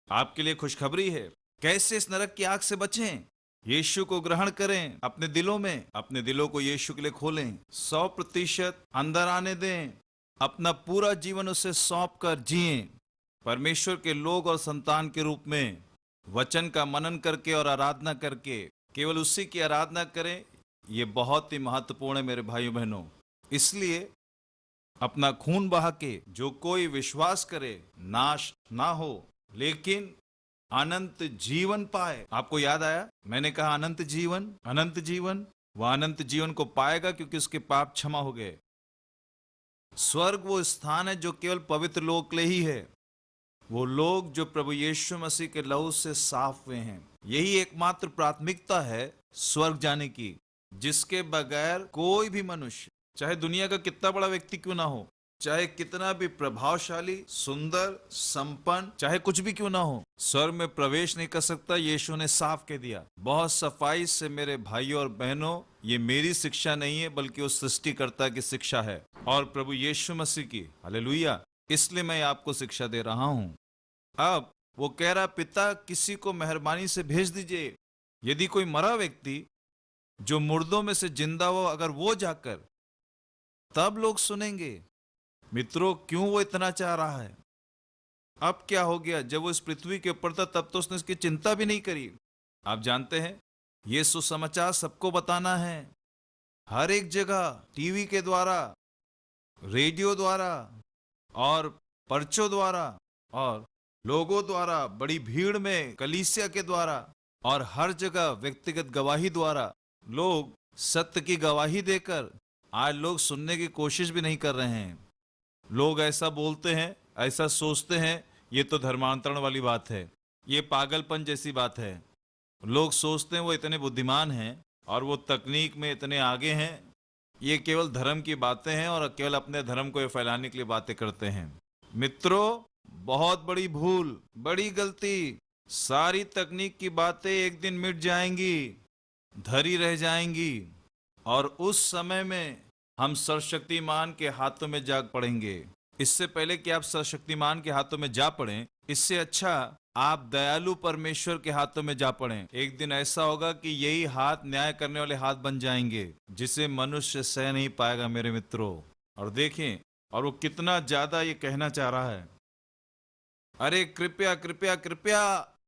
आपके लिए खुशखबरी है, कैसे इस नरक की आग से बचें। यीशु को ग्रहण करें अपने दिलों में, अपने दिलों को यीशु के लिए खोलें, 100% अंदर आने दें, अपना पूरा जीवन उसे सौंप कर जिएं। परमेश्वर के लोग और संतान के रूप में वचन का मनन करके और आराधना करके केवल उसी की आराधना करें। ये बहुत ही महत्वपूर्ण है मेरे भाइयों बहनों। इसलिए अपना खून बहा के जो कोई विश्वास करे, नाश ना हो लेकिन अनंत जीवन पाए। आपको याद आया, मैंने कहा अनंत जीवन, अनंत जीवन। वह अनंत जीवन को पाएगा क्योंकि उसके पाप क्षमा हो गए। स्वर्ग वो स्थान है जो केवल पवित्र लोग के लिए ही है, वो लोग जो प्रभु यीशु मसीह के लहू से साफ हुए हैं। यही एकमात्र प्राथमिकता है स्वर्ग जाने की, जिसके बगैर कोई भी मनुष्य, चाहे दुनिया का कितना बड़ा व्यक्ति क्यों ना हो, चाहे कितना भी प्रभावशाली, सुंदर, संपन्न, चाहे कुछ भी क्यों ना हो, स्वर्ग में प्रवेश नहीं कर सकता। यीशु ने साफ कह दिया, बहुत सफाई से। मेरे भाइयों और बहनों, ये मेरी शिक्षा नहीं है बल्कि उस सृष्टिकर्ता की शिक्षा है और प्रभु यीशु मसीह की। हालेलुया। इसलिए मैं आपको शिक्षा दे रहा हूं। अब वो कह रहा, पिता किसी को मेहरबानी से भेज दीजिए। यदि कोई मरा व्यक्ति जो मुर्दों में से जिंदा हो, अगर वो जाकर, तब लोग सुनेंगे। मित्रों, क्यों वो इतना चाह रहा है? अब क्या हो गया? जब वो इस पृथ्वी के ऊपर था तब तो उसने इसकी चिंता भी नहीं करी। आप जानते हैं, ये सुसमाचार सबको बताना है, हर एक जगह, टीवी के द्वारा, रेडियो द्वारा और पर्चों द्वारा और लोगों द्वारा, बड़ी भीड़ में, कलीसिया के द्वारा और हर जगह व्यक्तिगत गवाही द्वारा लोग सत्य की गवाही देकर आज लोग सुनने की कोशिश भी नहीं कर रहे हैं। लोग ऐसा बोलते हैं, ऐसा सोचते हैं, ये तो धर्मांतरण वाली बात है, ये पागलपन जैसी बात है। लोग सोचते हैं वो इतने बुद्धिमान हैं और वो तकनीक में इतने आगे हैं, ये केवल धर्म की बातें हैं और केवल अपने धर्म को फैलाने के लिए बातें करते हैं। मित्रों, बहुत बड़ी भूल, बड़ी गलती। सारी तकनीक की बातें एक दिन मिट जाएंगी, धरी रह जाएंगी और उस समय में हम सर्वशक्तिमान के हाथों में जा पड़ेंगे। इससे पहले कि आप सर्वशक्तिमान के हाथों में जा पड़ें, इससे अच्छा आप दयालु परमेश्वर के हाथों में जा पड़ें। एक दिन ऐसा होगा कि यही हाथ न्याय करने वाले हाथ बन जाएंगे, जिसे मनुष्य सह नहीं पाएगा मेरे मित्रों। और देखें, और वो कितना ज्यादा ये कहना चाह रहा है, अरे कृपया कृपया कृपया,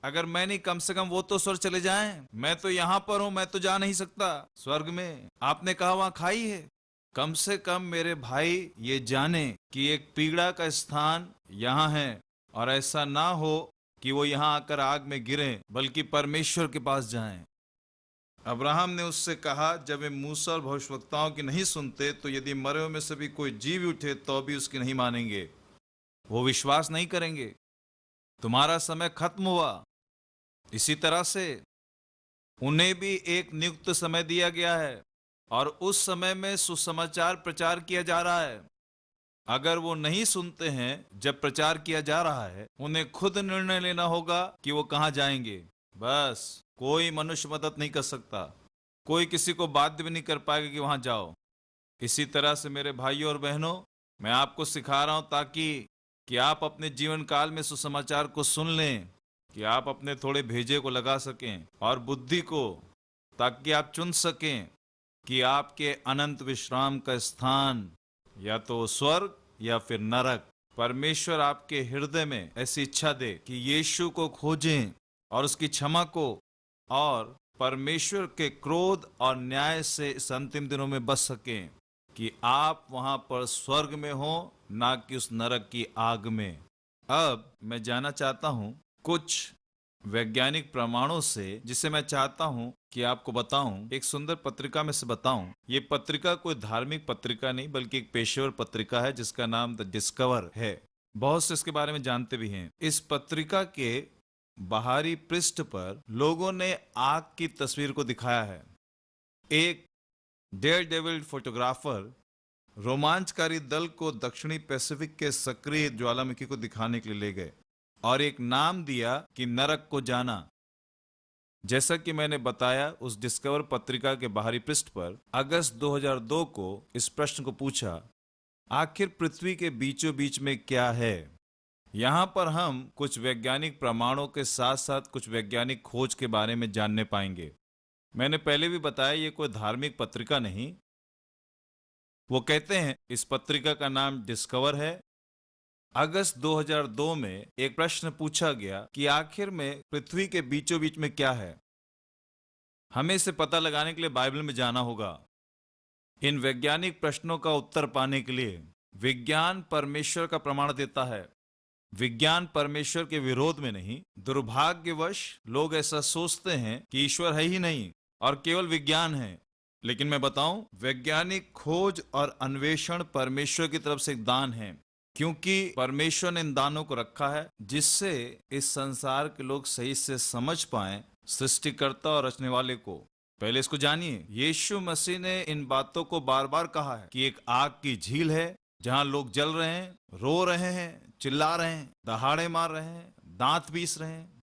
अगर मैं नहीं, कम से कम वो तो स्वर्ग चले जाएं। मैं तो यहाँ पर हूं, मैं तो जा नहीं सकता स्वर्ग में। आपने कहा वहां खाई है। कम से कम मेरे भाई ये जाने कि एक पीड़ा का स्थान यहाँ है और ऐसा ना हो कि वो यहाँ आकर आग में गिरें, बल्कि परमेश्वर के पास जाएं। अब्राहम ने उससे कहा, जब वे मूसा और भविष्यवक्ताओं की नहीं सुनते तो यदि मरे हुए में से भी कोई जीव उठे तो भी उसकी नहीं मानेंगे, वो विश्वास नहीं करेंगे। तुम्हारा समय खत्म हुआ। इसी तरह से उन्हें भी एक नियुक्त समय दिया गया है और उस समय में सुसमाचार प्रचार किया जा रहा है। अगर वो नहीं सुनते हैं जब प्रचार किया जा रहा है, उन्हें खुद निर्णय लेना होगा कि वो कहां जाएंगे। बस, कोई मनुष्य मदद नहीं कर सकता, कोई किसी को बाध्य भी नहीं कर पाएगा कि वहां जाओ। इसी तरह से मेरे भाइयों और बहनों, मैं आपको सिखा रहा हूं ताकि कि आप अपने जीवन काल में सुसमाचार को सुन लें, कि आप अपने थोड़े भेजे को लगा सकें और बुद्धि को, ताकि आप चुन सकें कि आपके अनंत विश्राम का स्थान या तो स्वर्ग या फिर नरक। परमेश्वर आपके हृदय में ऐसी इच्छा दे कि यीशु को खोजें और उसकी क्षमा को और परमेश्वर के क्रोध और न्याय से इस अंतिम दिनों में बच सकें, कि आप वहां पर स्वर्ग में हो, ना कि उस नरक की आग में। अब मैं जाना चाहता हूं कुछ वैज्ञानिक प्रमाणों से, जिसे मैं चाहता हूं कि आपको बताऊं, एक सुंदर पत्रिका में से बताऊं। ये पत्रिका कोई धार्मिक पत्रिका नहीं, बल्कि एक पेशेवर पत्रिका है जिसका नाम द डिस्कवर है। बहुत से इसके बारे में जानते भी हैं। इस पत्रिका के बाहरी पृष्ठ पर लोगों ने आग की तस्वीर को दिखाया है। एक डेयर डेविल फोटोग्राफर रोमांचकारी दल को दक्षिणी पैसिफिक के सक्रिय ज्वालामुखी को दिखाने के लिए ले गए और एक नाम दिया कि नरक को जाना। जैसा कि मैंने बताया, उस डिस्कवर पत्रिका के बाहरी पृष्ठ पर अगस्त 2002 को इस प्रश्न को पूछा, आखिर पृथ्वी के बीचों बीच में क्या है। यहाँ पर हम कुछ वैज्ञानिक प्रमाणों के साथ साथ कुछ वैज्ञानिक खोज के बारे में जानने पाएंगे। मैंने पहले भी बताया, ये कोई धार्मिक पत्रिका नहीं। वो कहते हैं इस पत्रिका का नाम डिस्कवर है। अगस्त 2002 में एक प्रश्न पूछा गया कि आखिर में पृथ्वी के बीचों बीच में क्या है। हमें इसे पता लगाने के लिए बाइबल में जाना होगा। इन वैज्ञानिक प्रश्नों का उत्तर पाने के लिए विज्ञान परमेश्वर का प्रमाण देता है। विज्ञान परमेश्वर के विरोध में नहीं। दुर्भाग्यवश लोग ऐसा सोचते हैं कि ईश्वर है ही नहीं और केवल विज्ञान है। लेकिन मैं बताऊं, वैज्ञानिक खोज और अन्वेषण परमेश्वर की तरफ से एक दान है, क्योंकि परमेश्वर ने इन दानों को रखा है जिससे इस संसार के लोग सही से समझ पाएं सृष्टिकर्ता और रचने वाले को। पहले इसको जानिए। यीशु मसीह ने इन बातों को बार बार कहा है कि एक आग की झील है जहां लोग जल रहे हैं, रो रहे हैं, चिल्ला रहे हैं, दहाड़े मार रहे हैं, दांत पीस रहे हैं।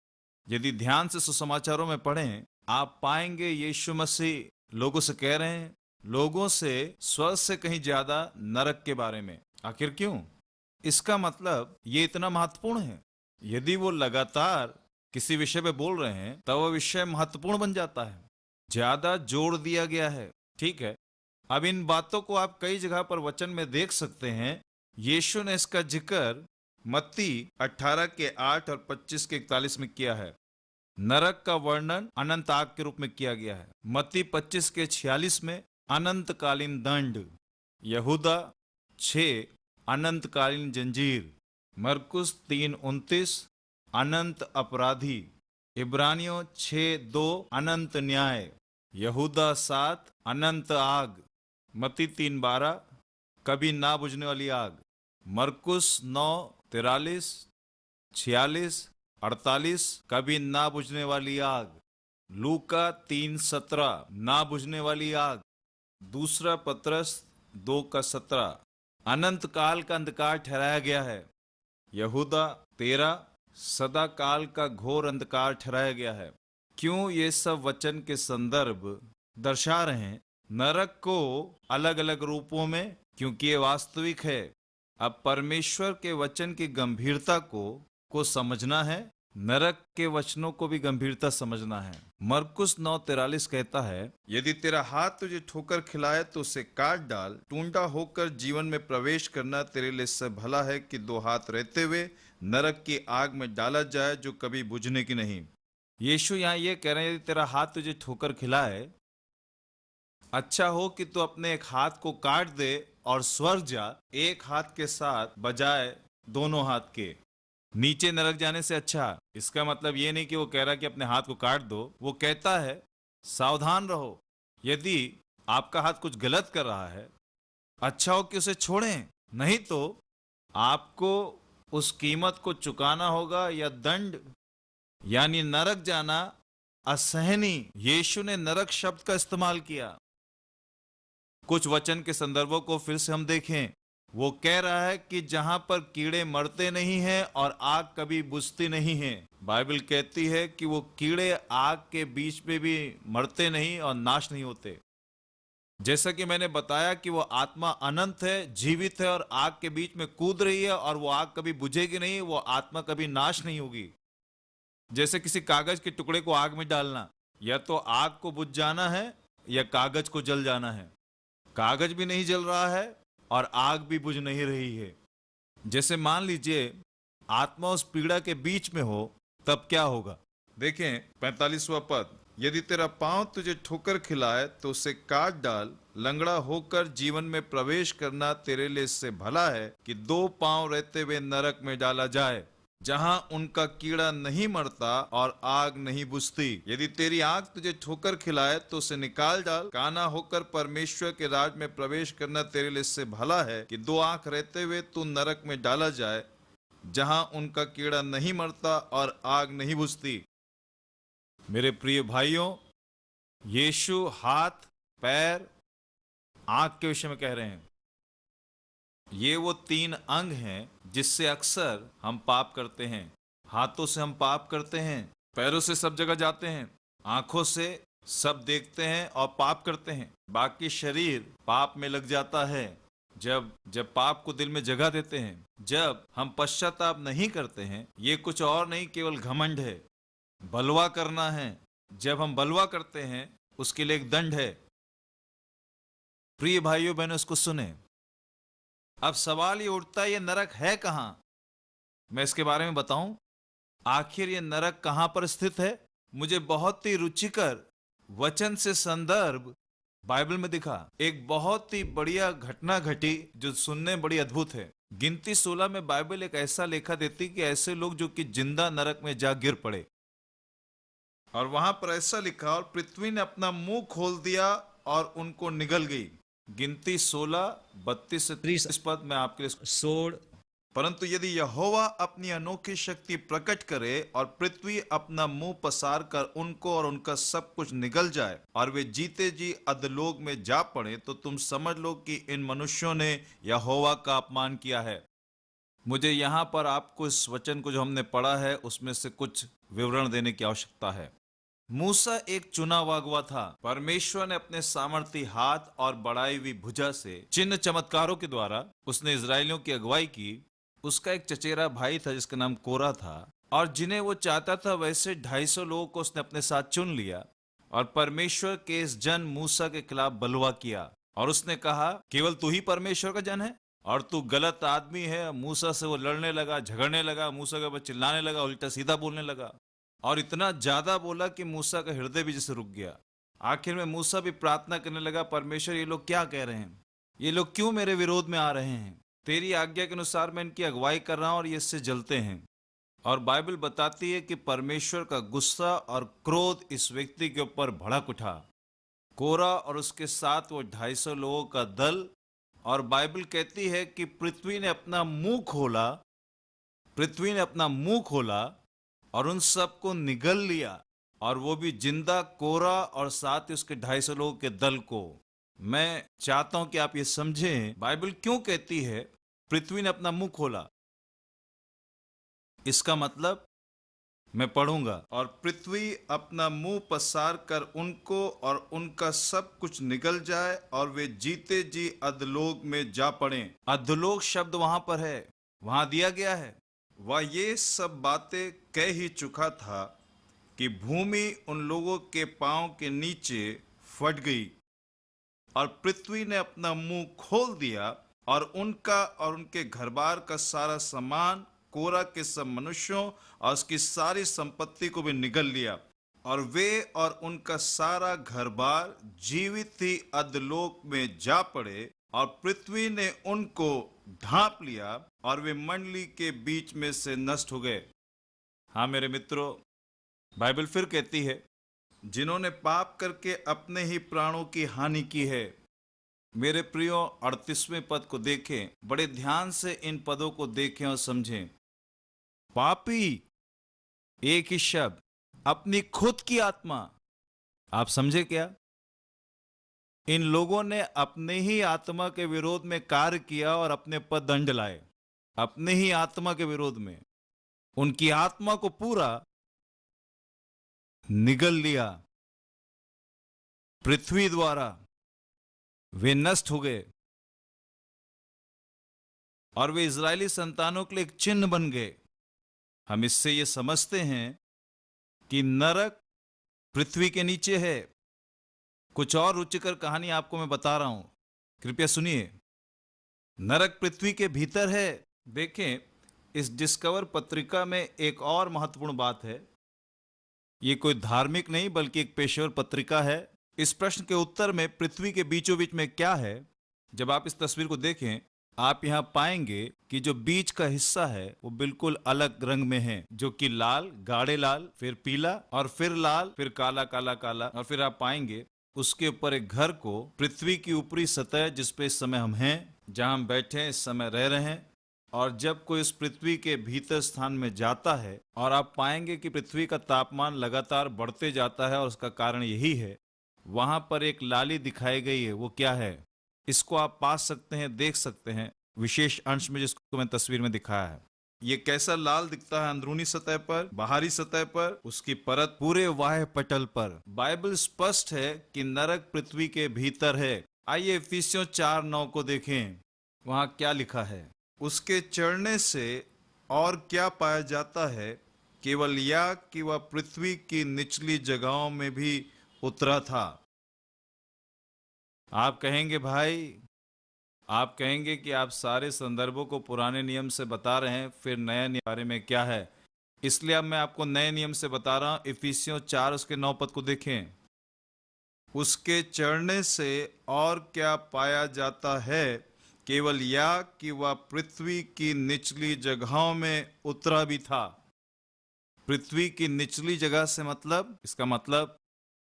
यदि ध्यान से सुसमाचारों में पढ़ें, आप पाएंगे यीशु मसीह लोगों से कह रहे हैं, लोगों से स्वर्ग से कहीं ज्यादा नरक के बारे में। आखिर क्यों? इसका मतलब ये इतना महत्वपूर्ण है। यदि वो लगातार किसी विषय पे बोल रहे हैं तब वह विषय महत्वपूर्ण बन जाता है, ज्यादा जोड़ दिया गया है। ठीक है, अब इन बातों को आप कई जगह पर वचन में देख सकते हैं। यीशु ने इसका जिक्र मत्ती 18 के 8 और 25 के 41 में किया है। नरक का वर्णन अनंत आग के रूप में किया गया है। मत्ती 25 के 46 में अनंतकालीन दंड, यहूदा 6 अनंतकालीन जंजीर, मरकुस 3:29 अनंत अपराधी, इब्रानियों 6:2 अनंत न्याय, यहूदा 7 अनंत आग, मत्ती 3:12 कभी ना बुझने वाली आग, मरकुस 9:43 46 48 कभी ना बुझने वाली आग, लूका 3:17 ना बुझने वाली आग, दूसरा पतरस 2:17 अनंत काल का अंधकार ठहराया गया है, यहूदा 13 सदा काल का घोर अंधकार ठहराया गया है। क्यों ये सब वचन के संदर्भ दर्शा रहे हैं नरक को अलग अलग रूपों में? क्योंकि ये वास्तविक है। अब परमेश्वर के वचन की गंभीरता को समझना है, नरक के वचनों को भी गंभीरता समझना है। मरकुस 9:43 कहता है, यदि तेरा हाथ तुझे ठोकर खिलाए तो उसे काट डाल, टूंडा होकर जीवन में प्रवेश करना तेरे लिए इससे भला है कि दो हाथ रहते हुए नरक की आग में डाला जाए जो कभी बुझने की नहीं। यीशु यहाँ ये कह रहे हैं, यदि तेरा हाथ तुझे ठोकर खिलाए, अच्छा हो कि तू अपने एक हाथ को काट दे और स्वर्ग जा, एक हाथ के साथ बजाय दोनों हाथ के। नीचे नरक जाने से अच्छा। इसका मतलब ये नहीं कि वो कह रहा कि अपने हाथ को काट दो, वो कहता है सावधान रहो, यदि आपका हाथ कुछ गलत कर रहा है, अच्छा हो कि उसे छोड़ें, नहीं तो आपको उस कीमत को चुकाना होगा या दंड यानी नरक जाना असहनीय। यीशु ने नरक शब्द का इस्तेमाल किया। कुछ वचन के संदर्भों को फिर से हम देखें। वो कह रहा है कि जहां पर कीड़े मरते नहीं हैं और आग कभी बुझती नहीं है। बाइबल कहती है कि वो कीड़े आग के बीच में भी मरते नहीं और नाश नहीं होते। जैसा कि मैंने बताया कि वो आत्मा अनंत है, जीवित है और आग के बीच में कूद रही है और वो आग कभी बुझेगी नहीं, वो आत्मा कभी नाश नहीं होगी। जैसे किसी कागज के टुकड़े को आग में डालना, या तो आग को बुझ जाना है या कागज को जल जाना है। कागज भी नहीं जल रहा है और आग भी बुझ नहीं रही है। जैसे मान लीजिए आत्मा उस पीड़ा के बीच में हो, तब क्या होगा? देखें 45वां पद, यदि तेरा पांव तुझे ठोकर खिलाए तो उसे काट डाल, लंगड़ा होकर जीवन में प्रवेश करना तेरे लिए इससे भला है कि दो पांव रहते हुए नरक में डाला जाए, जहां उनका कीड़ा नहीं मरता और आग नहीं बुझती। यदि तेरी आंख तुझे ठोकर खिलाए तो उसे निकाल डाल, काना होकर परमेश्वर के राज में प्रवेश करना तेरे लिए इससे भला है कि दो आंख रहते हुए तू नरक में डाला जाए, जहां उनका कीड़ा नहीं मरता और आग नहीं बुझती। मेरे प्रिय भाइयों, यीशु हाथ, पैर, आंख के विषय में कह रहे हैं। ये वो 3 अंग हैं जिससे अक्सर हम पाप करते हैं। हाथों से हम पाप करते हैं, पैरों से सब जगह जाते हैं, आंखों से सब देखते हैं और पाप करते हैं। बाकी शरीर पाप में लग जाता है जब पाप को दिल में जगह देते हैं। जब हम पश्चाताप नहीं करते हैं, ये कुछ और नहीं केवल घमंड है, बलवा करना है। जब हम बलवा करते हैं उसके लिए एक दंड है। प्रिय भाइयों बहनों, इसको सुने। अब सवाल ये उठता है, ये नरक है कहां? मैं इसके बारे में बताऊं। आखिर ये नरक कहां पर स्थित है? मुझे बहुत ही रुचिकर वचन से संदर्भ बाइबल में दिखा। एक बहुत ही बढ़िया घटना घटी जो सुनने बड़ी अद्भुत है। गिनती 16 में बाइबल एक ऐसा लेखा देती कि ऐसे लोग जो कि जिंदा नरक में जा गिर पड़े, और वहां पर ऐसा लिखा, और पृथ्वी ने अपना मुंह खोल दिया और उनको निगल गई। गिनती 16:32 से 30 पद मैं आपके लिए सोड़। परंतु यदि यहोवा अपनी अनोखी शक्ति प्रकट करे और पृथ्वी अपना मुंह पसार कर उनको और उनका सब कुछ निगल जाए और वे जीते जी अधलोक में जा पड़े, तो तुम समझ लो कि इन मनुष्यों ने यहोवा का अपमान किया है। मुझे यहाँ पर आपको इस वचन को जो हमने पढ़ा है उसमें से कुछ विवरण देने की आवश्यकता है। मूसा एक चुना हुआ था। परमेश्वर ने अपने सामर्थी हाथ और बढ़ाई हुई भुजा से चिन्ह चमत्कारों के द्वारा उसने इजरायलियों की अगुवाई की। उसका एक चचेरा भाई था जिसका नाम कोरा था, और जिन्हें वो चाहता था वैसे 250 लोगों को उसने अपने साथ चुन लिया और परमेश्वर के इस जन मूसा के खिलाफ बलवा किया। और उसने कहा, केवल तू ही परमेश्वर का जन है, और तू गलत आदमी है। मूसा से वो लड़ने लगा, झगड़ने लगा, मूसा के ऊपर चिल्लाने लगा, उल्टा सीधा बोलने लगा और इतना ज्यादा बोला कि मूसा का हृदय भी जैसे रुक गया। आखिर में मूसा भी प्रार्थना करने लगा, परमेश्वर ये लोग क्या कह रहे हैं, ये लोग क्यों मेरे विरोध में आ रहे हैं। तेरी आज्ञा के अनुसार मैं इनकी अगुवाई कर रहा हूं और ये इससे जलते हैं। और बाइबल बताती है कि परमेश्वर का गुस्सा और क्रोध इस व्यक्ति के ऊपर भड़क उठा। कोरा और उसके साथ वो 250 लोगों का दल। और बाइबल कहती है कि पृथ्वी ने अपना मुंह खोला, पृथ्वी ने अपना मुंह खोला और उन सबको निगल लिया, और वो भी जिंदा, कोरा और साथ ही उसके 250 लोगों के दल को। मैं चाहता हूं कि आप ये समझें बाइबल क्यों कहती है पृथ्वी ने अपना मुंह खोला। इसका मतलब मैं पढ़ूंगा, और पृथ्वी अपना मुंह पसार कर उनको और उनका सब कुछ निगल जाए और वे जीते जी अधोलोक में जा पड़े। अधोलोक शब्द वहां पर है, वहां दिया गया है। वह ये सब बातें कह ही चुका था कि भूमि उन लोगों के पांव के नीचे फट गई और पृथ्वी ने अपना मुंह खोल दिया और उनका और उनके घरबार का सारा सामान, कोरा के सब मनुष्यों और उसकी सारी संपत्ति को भी निगल लिया, और वे और उनका सारा घरबार जीवित ही अधोलोक में जा पड़े और पृथ्वी ने उनको ढांप लिया और वे मंडली के बीच में से नष्ट हो गए। हाँ मेरे मित्रों, बाइबल फिर कहती है जिन्होंने पाप करके अपने ही प्राणों की हानि की है। मेरे प्रियो, 38वें पद को देखें, बड़े ध्यान से इन पदों को देखें और समझें। पापी, एक ही शब्द, अपनी खुद की आत्मा। आप समझे क्या? इन लोगों ने अपने ही आत्मा के विरोध में कार्य किया और अपने पर दंड लाए। अपने ही आत्मा के विरोध में उनकी आत्मा को पूरा निगल लिया पृथ्वी द्वारा। वे नष्ट हो गए और वे इजरायली संतानों के लिए एक चिन्ह बन गए। हम इससे ये समझते हैं कि नरक पृथ्वी के नीचे है। कुछ और रुचिकर कहानी आपको मैं बता रहा हूं, कृपया सुनिए। नरक पृथ्वी के भीतर है। देखें, इस डिस्कवर पत्रिका में एक और महत्वपूर्ण बात है। ये कोई धार्मिक नहीं बल्कि एक पेशेवर पत्रिका है। इस प्रश्न के उत्तर में पृथ्वी के बीचों बीच में क्या है, जब आप इस तस्वीर को देखें आप यहां पाएंगे कि जो बीच का हिस्सा है वो बिल्कुल अलग रंग में है, जो कि लाल, गाढ़े लाल, फिर पीला और फिर लाल, फिर काला काला काला, और फिर आप पाएंगे उसके ऊपर एक घर को, पृथ्वी की ऊपरी सतह जिस पे इस समय हम हैं, जहां हम बैठे हैं, इस समय रह रहे हैं। और जब कोई इस पृथ्वी के भीतर स्थान में जाता है और आप पाएंगे कि पृथ्वी का तापमान लगातार बढ़ते जाता है, और उसका कारण यही है, वहां पर एक लाली दिखाई गई है। वो क्या है, इसको आप पा सकते हैं, देख सकते हैं विशेष अंश में जिसको मैं तस्वीर में दिखाया है। ये कैसा लाल दिखता है अंदरूनी सतह पर, बाहरी सतह पर, उसकी परत पूरे वाह्य पटल पर। बाइबल स्पष्ट है कि नरक पृथ्वी के भीतर है। आइए इफिसियों 4:9 को देखें, वहां क्या लिखा है। उसके चढ़ने से और क्या पाया जाता है, केवल यह कि वह पृथ्वी की निचली जगहों में भी उतरा था। आप कहेंगे भाई, आप कहेंगे कि आप सारे संदर्भों को पुराने नियम से बता रहे हैं, फिर नए नियम के बारे में क्या है? इसलिए अब मैं आपको नए नियम से बता रहा हूं। इफिसियों 4 उसके 9 पद को देखें। उसके चढ़ने से और क्या पाया जाता है, केवल यह कि वह पृथ्वी की निचली जगहों में उतरा भी था। पृथ्वी की निचली जगह से मतलब, इसका मतलब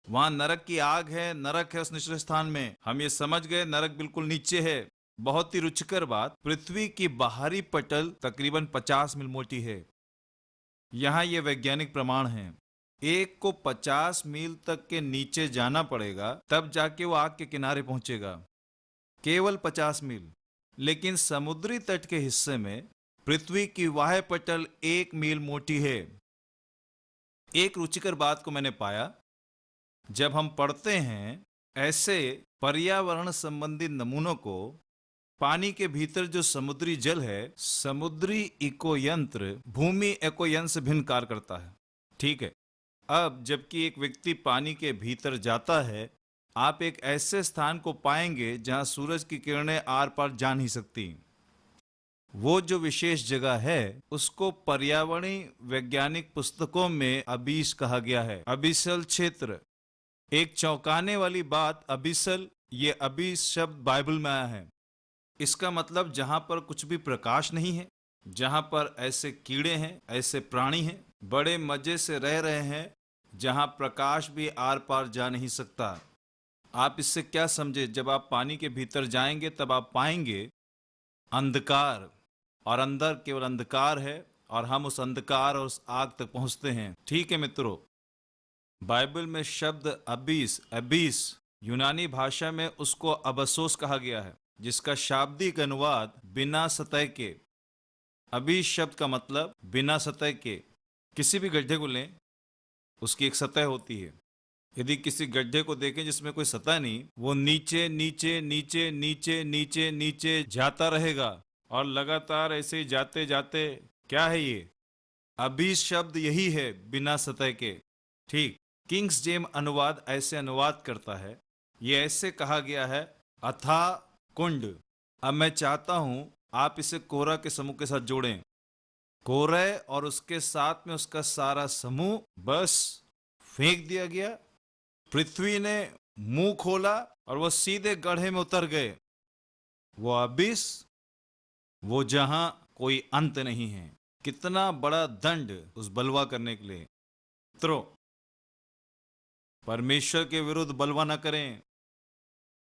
वहां नरक की आग है, नरक है उस निचले स्थान में। हम ये समझ गए नरक बिल्कुल नीचे है। बहुत ही रुचिकर बात, पृथ्वी की बाहरी पटल तकरीबन 50 मील मोटी है। यहां ये वैज्ञानिक प्रमाण है। एक को 50 मील तक के नीचे जाना पड़ेगा, तब जाके वो आग के किनारे पहुंचेगा। केवल 50 मील। लेकिन समुद्री तट के हिस्से में पृथ्वी की वाह्य पटल 1 मील मोटी है। एक रुचिकर बात को मैंने पाया, जब हम पढ़ते हैं ऐसे पर्यावरण संबंधी नमूनों को, पानी के भीतर जो समुद्री जल है, समुद्री इको यंत्र भूमि इको यंत्र से भिन्न कार्य करता है। ठीक है, अब जबकि एक व्यक्ति पानी के भीतर जाता है, आप एक ऐसे स्थान को पाएंगे जहां सूरज की किरणें आर पार जा नहीं सकती। वो जो विशेष जगह है उसको पर्यावरणीय वैज्ञानिक पुस्तकों में अबीस कहा गया है। अबिसल क्षेत्र। एक चौंकाने वाली बात, अबिसल, ये अबीस शब्द बाइबल में आया है। इसका मतलब जहां पर कुछ भी प्रकाश नहीं है, जहां पर ऐसे कीड़े हैं, ऐसे प्राणी हैं, बड़े मजे से रह रहे हैं, जहां प्रकाश भी आर पार जा नहीं सकता। आप इससे क्या समझे? जब आप पानी के भीतर जाएंगे तब आप पाएंगे अंधकार, और अंदर केवल अंधकार है, और हम उस अंधकार और उस आग तक पहुंचते हैं। ठीक है मित्रों, बाइबल में शब्द अबीस, एबीस, यूनानी भाषा में उसको अबसोस कहा गया है, जिसका शाब्दिक अनुवाद बिना सतह के। अबीस शब्द का मतलब बिना सतह के। किसी भी गड्ढे को लें, उसकी एक सतह होती है। यदि किसी गड्ढे को देखें जिसमें कोई सतह नहीं, वो नीचे नीचे नीचे नीचे नीचे नीचे जाता रहेगा, और लगातार ऐसे ही जाते जाते, क्या है ये? अबीस शब्द यही है, बिना सतह के। ठीक। किंग्स जेम अनुवाद ऐसे अनुवाद करता है, ये ऐसे कहा गया है, अथाह कुंड। अब मैं चाहता हूं आप इसे कोरह के समूह के साथ जोड़ें। कोरह और उसके साथ में उसका सारा समूह बस फेंक दिया गया। पृथ्वी ने मुंह खोला और वो सीधे गड्ढे में उतर गए। वो अबिस, वो जहां कोई अंत नहीं है। कितना बड़ा दंड उस बलवा करने के लिए। मित्रों, परमेश्वर के विरुद्ध बलवा न करें।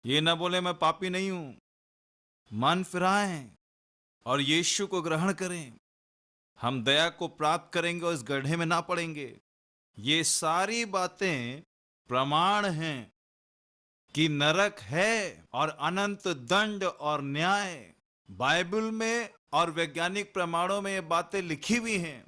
ये ना बोले मैं पापी नहीं हूं। मन फिराएं और यीशु को ग्रहण करें। हम दया को प्राप्त करेंगे और इस गड्ढे में ना पड़ेंगे। ये सारी बातें प्रमाण हैं कि नरक है और अनंत दंड और न्याय। बाइबल में और वैज्ञानिक प्रमाणों में ये बातें लिखी हुई हैं।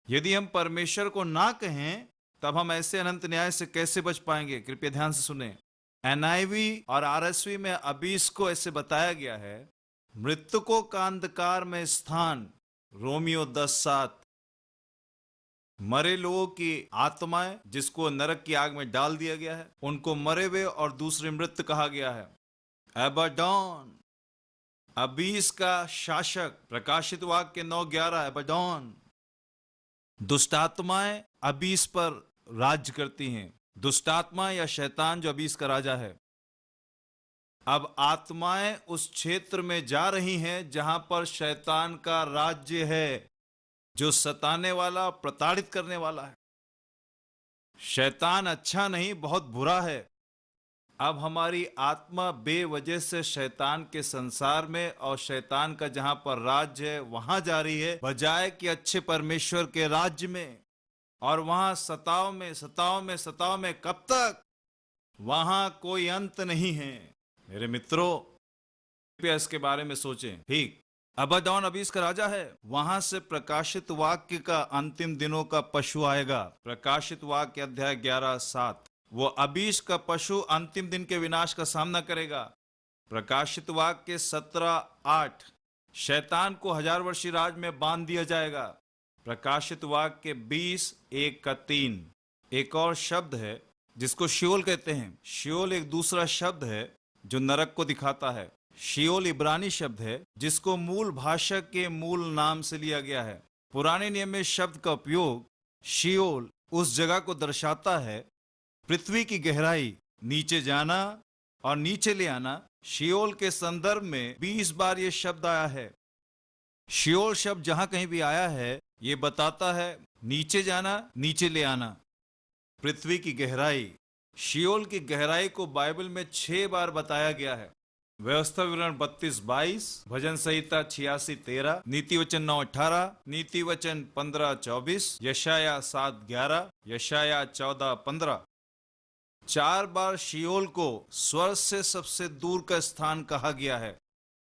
यदि हम परमेश्वर को ना कहें तब हम ऐसे अनंत न्याय से कैसे बच पाएंगे? कृपया ध्यान से सुने। एनआईवी और आरएसवी में अबीस को ऐसे बताया गया है, मृतकों का अंधकार में स्थान। रोमियो 10:7। मरे लोगों की आत्माएं जिसको नरक की आग में डाल दिया गया है, उनको मरे हुए और दूसरे मृत कहा गया है। एबडॉन, अबीस का शासक। प्रकाशित वाक्य 9:11। एबडॉन। दुष्टात्माएं अबीस पर राज्य करती हैं। दुष्टात्मा या शैतान जो अबीस का राजा है। अब आत्माएं उस क्षेत्र में जा रही हैं जहां पर शैतान का राज्य है, जो सताने वाला, प्रताड़ित करने वाला है। शैतान अच्छा नहीं, बहुत बुरा है। अब हमारी आत्मा बेवजह से शैतान के संसार में और शैतान का जहां पर राज्य है वहां जा रही है, बजाय कि अच्छे परमेश्वर के राज्य में। और वहां सताव में सताव में सताव में, कब तक? वहां कोई अंत नहीं है। मेरे मित्रों, कृपया इसके बारे में सोचें। ठीक, अबडॉन अबीस का राजा है। वहां से प्रकाशित वाक्य का अंतिम दिनों का पशु आएगा। प्रकाशित वाक्य अध्याय 11:7। वो अबीस का पशु अंतिम दिन के विनाश का सामना करेगा। प्रकाशित वाक्य 17:8। शैतान को 1000 वर्षीय राज में बांध दिया जाएगा। प्रकाशित वाक्य 20:1-3। एक और शब्द है जिसको शियोल कहते हैं। शियोल एक दूसरा शब्द है जो नरक को दिखाता है। शियोल इब्रानी शब्द है जिसको मूल भाषा के मूल नाम से लिया गया है। पुराने नियम में शब्द का उपयोग शियोल उस जगह को दर्शाता है, पृथ्वी की गहराई, नीचे जाना और नीचे ले आना। शियोल के संदर्भ में 20 बार यह शब्द आया है। शियोल शब्द जहां कहीं भी आया है, ये बताता है नीचे जाना, नीचे ले आना, पृथ्वी की गहराई। शियोल की गहराई को बाइबल में 6 बार बताया गया है। व्यवस्था विवरण 32:22, भजन संहिता 86:13, नीति वचन 9:18, नीति वचन 15:24, यशाया 7:11, यशाया 14:15। 4 बार शियोल को स्वर्ग से सबसे दूर का स्थान कहा गया है।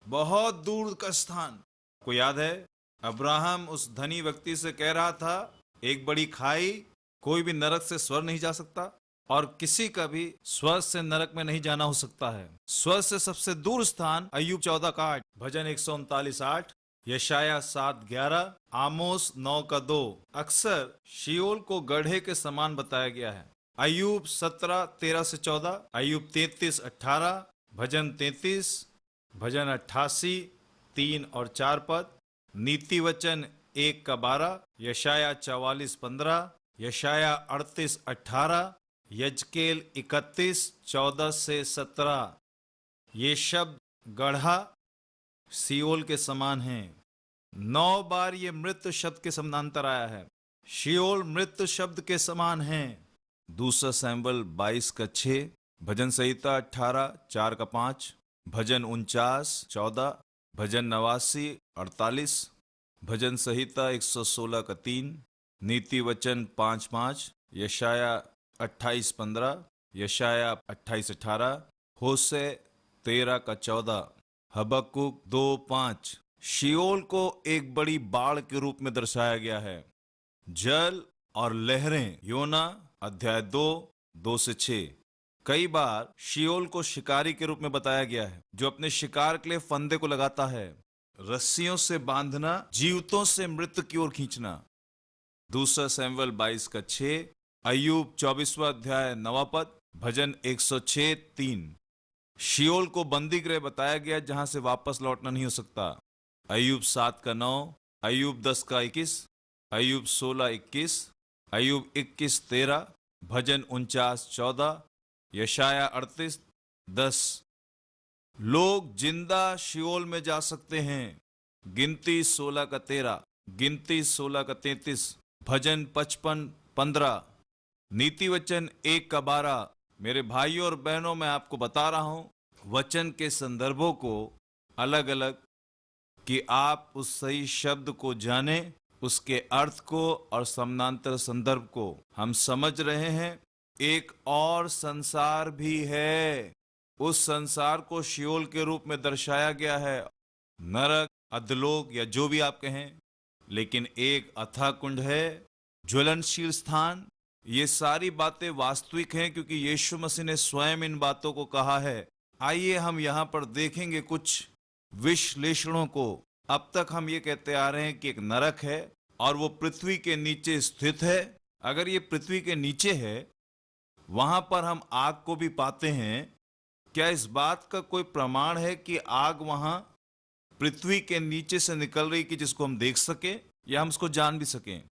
बहुत दूर का स्थान। को याद है, अब्राहम उस धनी व्यक्ति से कह रहा था, एक बड़ी खाई, कोई भी नरक से स्वर्ग नहीं जा सकता और किसी का भी स्वर्ग से नरक में नहीं जाना हो सकता है। स्वर्ग से सबसे दूर स्थान अय्यूब 14:8, भजन 139:8, यशाया 7:11, आमोस 9:2। अक्सर शियोल को गड्ढे के समान बताया गया है। अय्यूब 17:13-14, अय्यूब 33:18, भजन 33, भजन 88, 3 और 4 पद, नीति वचन 1:12, यशाया 44:15, यशाया 38:18, यजकेल 31:14-17। ये शब्द गढ़ा सियोल के समान हैं। 9 बार ये मृत्यु शब्द के समानांतर आया है। शियोल मृत्यु शब्द के समान है। दूसरा सैमुएल 22:6, भजन संहिता 18:4-5, भजन 49:14, भजन 89:48, भजन संहिता 116:3, नीति वचन 5:5, यशाया 28:15, यशाया 28:18, होशे 13:14, हबक्कुक 2:5। शियोल को एक बड़ी बाढ़ के रूप में दर्शाया गया है। जल और लहरें, योना अध्याय 2:2-6। कई बार शियोल को शिकारी के रूप में बताया गया है, जो अपने शिकार के लिए फंदे को लगाता है। रस्सियों से बांधना, जीवतों से मृत्यु की ओर खींचना। दूसरा सैमुएल 22:6, अय्यूब 24वां अध्याय 9वां पद, भजन 106:3। शियोल को बंदी गृह बताया गया जहां से वापस लौटना नहीं हो सकता। अय्यूब 7:9, अय्यूब 10:21, अय्यूब 16:21, अय्यूब 21:13, भजन 49:14, यशाया 38:10। लोग जिंदा शियोल में जा सकते हैं। गिनती 16:13, गिनती 16:33, भजन 55:15, नीति वचन 1:12। मेरे भाइयों और बहनों, मैं आपको बता रहा हूं वचन के संदर्भों को अलग अलग, कि आप उस सही शब्द को जाने, उसके अर्थ को और समानांतर संदर्भ को। हम समझ रहे हैं एक और संसार भी है। उस संसार को शियोल के रूप में दर्शाया गया है, नरक, अधलोक या जो भी आप कहें। लेकिन एक अथाह कुंड है, ज्वलनशील स्थान। ये सारी बातें वास्तविक हैं क्योंकि यीशु मसीह ने स्वयं इन बातों को कहा है। आइए हम यहाँ पर देखेंगे कुछ विश्लेषणों को। अब तक हम ये कहते आ रहे हैं कि एक नरक है और वो पृथ्वी के नीचे स्थित है। अगर ये पृथ्वी के नीचे है, वहां पर हम आग को भी पाते हैं। क्या इस बात का कोई प्रमाण है कि आग वहां पृथ्वी के नीचे से निकल रही, कि जिसको हम देख सके या हम उसको जान भी सकें?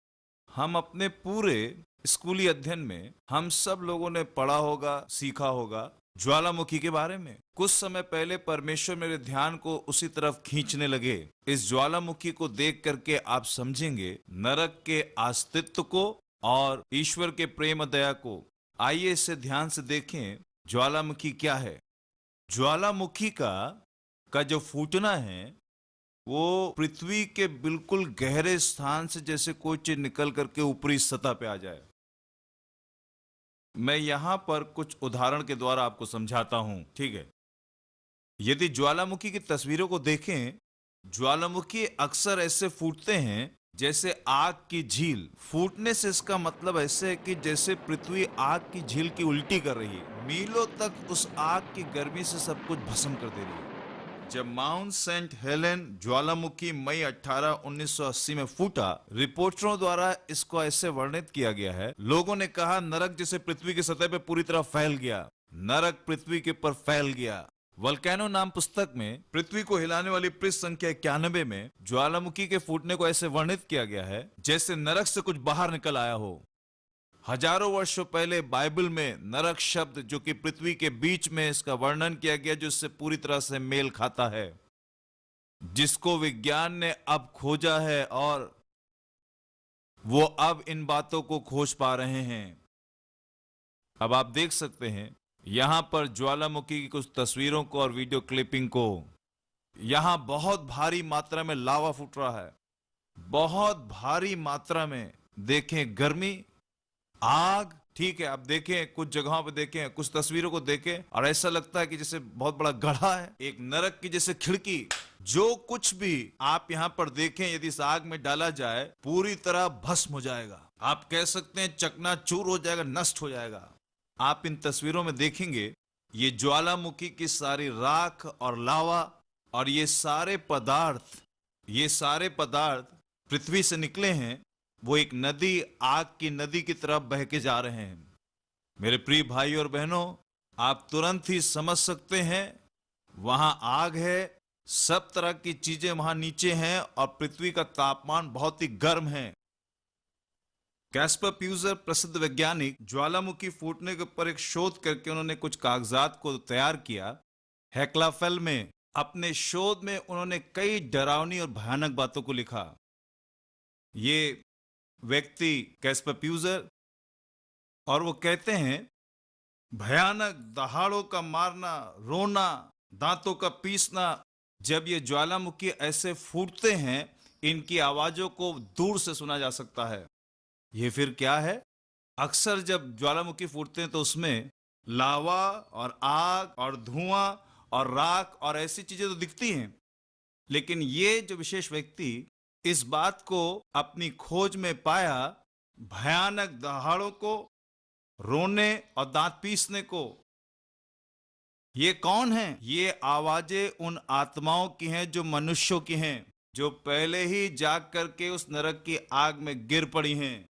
हम अपने पूरे स्कूली अध्ययन में हम सब लोगों ने पढ़ा होगा, सीखा होगा ज्वालामुखी के बारे में। कुछ समय पहले परमेश्वर मेरे ध्यान को उसी तरफ खींचने लगे। इस ज्वालामुखी को देख करके आप समझेंगे नरक के अस्तित्व को और ईश्वर के प्रेम दया को। आइए इसे ध्यान से देखें, ज्वालामुखी क्या है। ज्वालामुखी का जो फूटना है, वो पृथ्वी के बिल्कुल गहरे स्थान से जैसे कोई चीज निकल करके ऊपरी सतह पे आ जाए। मैं यहां पर कुछ उदाहरण के द्वारा आपको समझाता हूं, ठीक है। यदि ज्वालामुखी की तस्वीरों को देखें, ज्वालामुखी अक्सर ऐसे फूटते हैं जैसे आग की झील। फूटने से इसका मतलब ऐसे है कि जैसे पृथ्वी आग की झील की उल्टी कर रही है, मीलों तक उस आग की गर्मी से सब कुछ भस्म कर दे रही है। जब माउंट सेंट हेलेन ज्वालामुखी मई 18, 1980 में फूटा, रिपोर्टरों द्वारा इसको ऐसे वर्णित किया गया है। लोगों ने कहा नरक जैसे पृथ्वी की सतह पे पूरी तरह फैल गया। नरक पृथ्वी के ऊपर फैल गया। वल्केनो नाम पुस्तक में पृथ्वी को हिलाने वाली पृष्ठ संख्या 91 में ज्वालामुखी के फूटने को ऐसे वर्णित किया गया है जैसे नरक से कुछ बाहर निकल आया हो। हजारों वर्षों पहले बाइबल में नरक शब्द, जो कि पृथ्वी के बीच में, इसका वर्णन किया गया, जो इससे पूरी तरह से मेल खाता है, जिसको विज्ञान ने अब खोजा है और वो अब इन बातों को खोज पा रहे हैं। अब आप देख सकते हैं यहां पर ज्वालामुखी की कुछ तस्वीरों को और वीडियो क्लिपिंग को। यहां बहुत भारी मात्रा में लावा फूट रहा है, बहुत भारी मात्रा में। देखें गर्मी, आग, ठीक है। आप देखें कुछ जगहों पे, देखें कुछ तस्वीरों को देखें और ऐसा लगता है कि जैसे बहुत बड़ा गड्ढा है, एक नरक की जैसे खिड़की। जो कुछ भी आप यहां पर देखें, यदि इस आग में डाला जाए पूरी तरह भस्म हो जाएगा। आप कह सकते हैं चकनाचूर हो जाएगा, नष्ट हो जाएगा। आप इन तस्वीरों में देखेंगे ये ज्वालामुखी की सारी राख और लावा और ये सारे पदार्थ पृथ्वी से निकले हैं। वो एक नदी, आग की नदी की तरफ बह के जा रहे हैं। मेरे प्रिय भाई और बहनों, आप तुरंत ही समझ सकते हैं वहां आग है, सब तरह की चीजें वहां नीचे हैं और पृथ्वी का तापमान बहुत ही गर्म है। कैस्पर प्यूजर प्रसिद्ध वैज्ञानिक ज्वालामुखी फूटने के ऊपर एक शोध करके उन्होंने कुछ कागजात को तैयार किया। हेक्ला फेल में अपने शोध में उन्होंने कई डरावनी और भयानक बातों को लिखा। ये व्यक्ति कैस्पर प्यूजर, और वो कहते हैं भयानक दहाड़ों का मारना, रोना, दांतों का पीसना, जब ये ज्वालामुखी ऐसे फूटते हैं इनकी आवाजों को दूर से सुना जा सकता है। ये फिर क्या है? अक्सर जब ज्वालामुखी फूटते हैं तो उसमें लावा और आग और धुआं और राख और ऐसी चीजें तो दिखती हैं, लेकिन ये जो विशेष व्यक्ति इस बात को अपनी खोज में पाया, भयानक दहाड़ों को, रोने और दांत पीसने को। ये कौन है? ये आवाजें उन आत्माओं की हैं जो मनुष्यों की हैं, जो पहले ही जाग करके उस नरक की आग में गिर पड़ी हैं।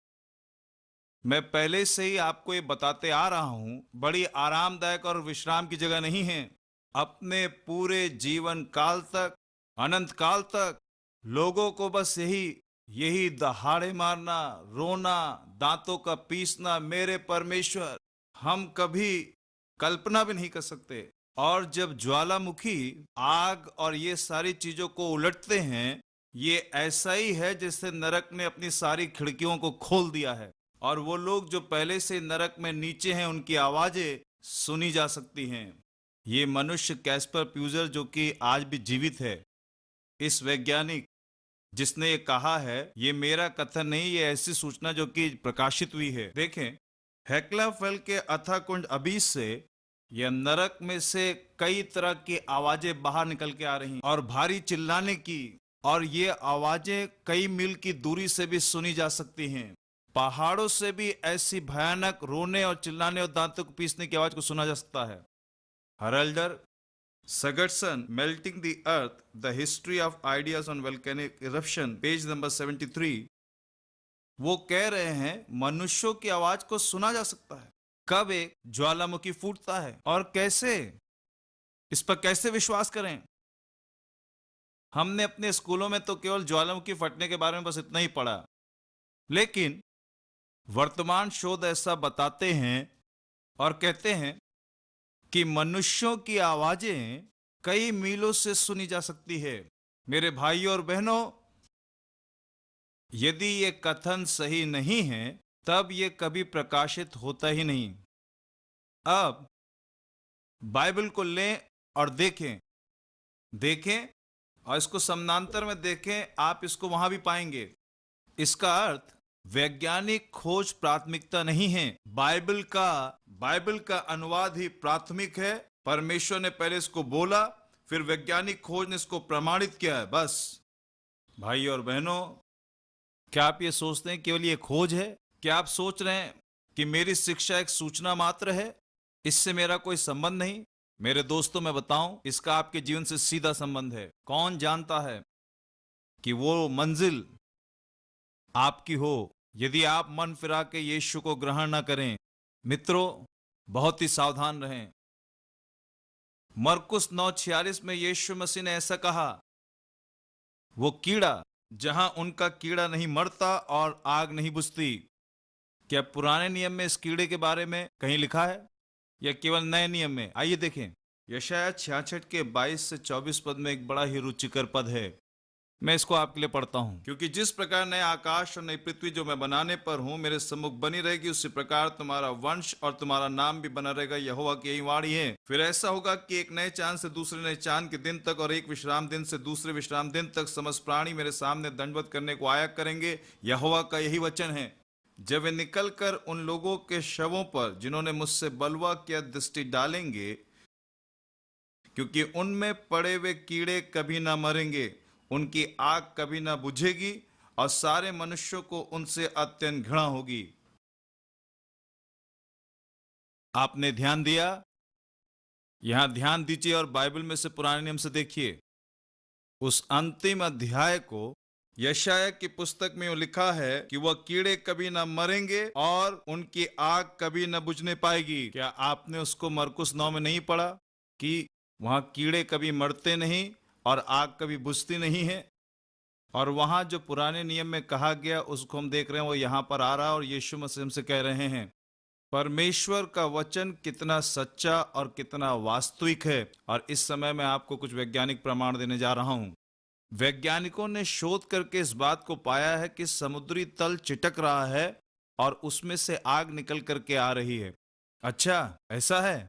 मैं पहले से ही आपको ये बताते आ रहा हूं, बड़ी आरामदायक और विश्राम की जगह नहीं है। अपने पूरे जीवन काल तक, अनंत काल तक लोगों को बस यही यही दहाड़े मारना, रोना, दांतों का पीसना, मेरे परमेश्वर, हम कभी कल्पना भी नहीं कर सकते। और जब ज्वालामुखी आग और ये सारी चीजों को उलटते हैं, ये ऐसा ही है जैसे नरक ने अपनी सारी खिड़कियों को खोल दिया है और वो लोग जो पहले से नरक में नीचे हैं उनकी आवाजें सुनी जा सकती हैं। ये मनुष्य कैस्पर प्यूजर, जो कि आज भी जीवित है, इस वैज्ञानिक जिसने ये कहा है, ये मेरा कथन नहीं, ये ऐसी सूचना जो कि प्रकाशित हुई है। देखें, हेक्ला फेल के अथाह कुंड अबीस से या नरक में से कई तरह की आवाजें बाहर निकल के आ रही और भारी चिल्लाने की, और ये आवाजें कई मील की दूरी से भी सुनी जा सकती हैं। पहाड़ों से भी ऐसी भयानक रोने और चिल्लाने और दांतों को पीसने की आवाज को सुना जा सकता है। हरल्डर Sagerson, Melting the Earth, The History of Ideas on Volcanic Eruption, page number 73, वो कह रहे हैं मनुष्यों की आवाज को सुना जा सकता है। कब एक ज्वालामुखी फूटता है और कैसे? इस पर कैसे विश्वास करें? हमने अपने स्कूलों में तो केवल ज्वालामुखी फटने के बारे में बस इतना ही पढ़ा, लेकिन वर्तमान शोध ऐसा बताते हैं और कहते हैं कि मनुष्यों की आवाजें कई मीलों से सुनी जा सकती है। मेरे भाइयों और बहनों, यदि ये कथन सही नहीं है तब ये कभी प्रकाशित होता ही नहीं। अब बाइबल को लें और देखें और इसको समानांतर में देखें, आप इसको वहां भी पाएंगे। इसका अर्थ वैज्ञानिक खोज प्राथमिकता नहीं है, बाइबल का अनुवाद ही प्राथमिक है। परमेश्वर ने पहले इसको बोला, फिर वैज्ञानिक खोज ने इसको प्रमाणित किया है। बस भाई और बहनों, क्या आप ये सोचते हैं केवल ये खोज है? क्या आप सोच रहे हैं कि मेरी शिक्षा एक सूचना मात्र है, इससे मेरा कोई संबंध नहीं? मेरे दोस्तों, मैं बताऊं, इसका आपके जीवन से सीधा संबंध है। कौन जानता है कि वो मंजिल आपकी हो यदि आप मन फिरा के यीशु को ग्रहण न करें। मित्रों, बहुत ही सावधान रहें। मरकुस 9:46 में यीशु मसीह ने ऐसा कहा, वो कीड़ा जहां उनका कीड़ा नहीं मरता और आग नहीं बुझती। क्या पुराने नियम में इस कीड़े के बारे में कहीं लिखा है या केवल नए नियम में? आइए देखें, यशायाह 66 के 22 से 24 पद में एक बड़ा ही रुचिकर पद है। मैं इसको आपके लिए पढ़ता हूं। क्योंकि जिस प्रकार नए आकाश और नई पृथ्वी जो मैं बनाने पर हूं मेरे सम्मुख बनी रहेगी, उसी प्रकार तुम्हारा वंश और तुम्हारा नाम भी बना रहेगा। यहोवा की यही वाणी है। फिर ऐसा होगा कि एक नए चांद से दूसरे नए चांद के दिन तक और एक विश्राम दिन से दूसरे विश्राम दिन तक समस्त प्राणी मेरे सामने दंडवत करने को आया करेंगे। यहोवा का यही वचन है। जब वे निकल कर उन लोगों के शवों पर जिन्होंने मुझसे बलवा किया दृष्टि डालेंगे, क्योंकि उनमें पड़े हुए कीड़े कभी ना मरेंगे, उनकी आग कभी ना बुझेगी और सारे मनुष्यों को उनसे अत्यंत घृणा होगी। आपने ध्यान दिया? यहां ध्यान दीजिए और बाइबल में से पुराने नियम से देखिए। उस अंतिम अध्याय को यशायाह की पुस्तक में लिखा है कि वह कीड़े कभी ना मरेंगे और उनकी आग कभी ना बुझने पाएगी। क्या आपने उसको मरकुस 9 में नहीं पढ़ा कि वहां कीड़े कभी मरते नहीं और आग कभी बुझती नहीं है। और वहां जो पुराने नियम में कहा गया उसको हम देख रहे हैं, वो यहाँ पर आ रहा है और यीशु मसीह हमसे कह रहे हैं परमेश्वर का वचन कितना सच्चा और कितना वास्तविक है। और इस समय मैं आपको कुछ वैज्ञानिक प्रमाण देने जा रहा हूं। वैज्ञानिकों ने शोध करके इस बात को पाया है कि समुद्री तल चिटक रहा है और उसमें से आग निकल करके आ रही है। अच्छा, ऐसा है?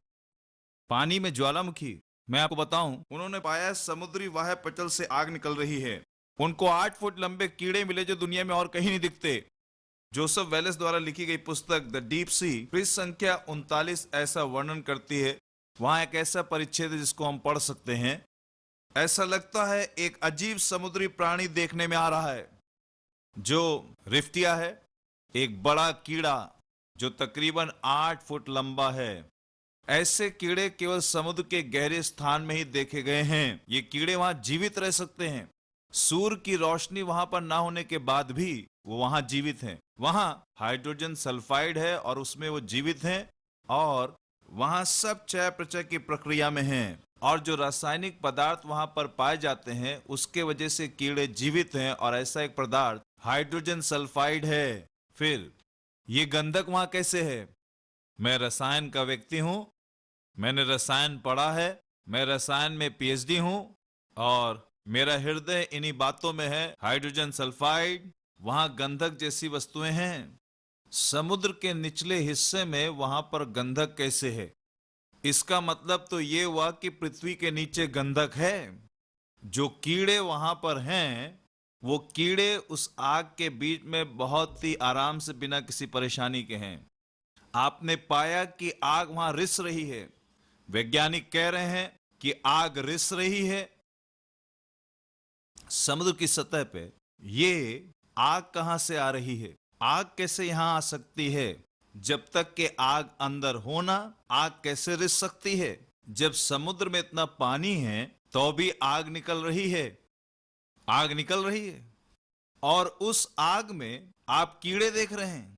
पानी में ज्वालामुखी? मैं आपको बताऊं, उन्होंने पाया है समुद्री वाह्य पटल से आग निकल रही है। उनको 8 फुट लंबे कीड़े मिले जो दुनिया में और कहीं नहीं दिखते। जोसेफ वेलेस द्वारा लिखी गई पुस्तक द डीप सी पृष्ठ संख्या 39 ऐसा वर्णन करती है। वहां एक ऐसा परिच्छेद है जिसको हम पढ़ सकते हैं। ऐसा लगता है एक अजीब समुद्री प्राणी देखने में आ रहा है जो रिफ्टिया है, एक बड़ा कीड़ा जो तकरीबन 8 फुट लंबा है। ऐसे कीड़े केवल समुद्र के गहरे स्थान में ही देखे गए हैं। ये कीड़े वहां जीवित रह सकते हैं। सूर्य की रोशनी वहां पर ना होने के बाद भी वो वहां जीवित हैं। वहां हाइड्रोजन सल्फाइड है और उसमें वो जीवित हैं और वहां सब चय प्रचय की प्रक्रिया में हैं। और जो रासायनिक पदार्थ वहां पर पाए जाते हैं उसके वजह से कीड़े जीवित हैं और ऐसा एक पदार्थ हाइड्रोजन सल्फाइड है। फिर ये गंधक वहां कैसे है? मैं रसायन का व्यक्ति हूं, मैंने रसायन पढ़ा है, मैं रसायन में पीएचडी हूं और मेरा हृदय इन्हीं बातों में है। हाइड्रोजन सल्फाइड, वहां गंधक जैसी वस्तुएं हैं। समुद्र के निचले हिस्से में वहां पर गंधक कैसे है? इसका मतलब तो ये हुआ कि पृथ्वी के नीचे गंधक है। जो कीड़े वहां पर हैं वो कीड़े उस आग के बीच में बहुत ही आराम से बिना किसी परेशानी के हैं। आपने पाया कि आग वहां रिस रही है। वैज्ञानिक कह रहे हैं कि आग रिस रही है समुद्र की सतह पे। ये आग कहां से आ रही है? आग कैसे यहां आ सकती है? जब तक कि आग अंदर होना, आग कैसे रिस सकती है? जब समुद्र में इतना पानी है तो भी आग निकल रही है। आग निकल रही है और उस आग में आप कीड़े देख रहे हैं।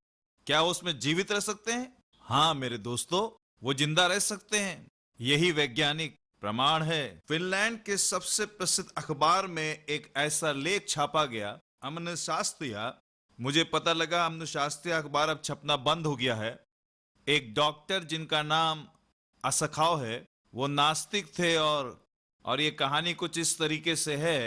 क्या वो उसमें जीवित रह सकते हैं? हाँ मेरे दोस्तों, वो जिंदा रह सकते हैं। यही वैज्ञानिक प्रमाण है। फिनलैंड के सबसे प्रसिद्ध अखबार में एक ऐसा लेख छापा गया, अमन शास्त्रीय। मुझे पता लगा अमन शास्त्रीय अखबार अब छपना बंद हो गया है। एक डॉक्टर जिनका नाम असखाव है, वो नास्तिक थे और ये कहानी कुछ इस तरीके से है।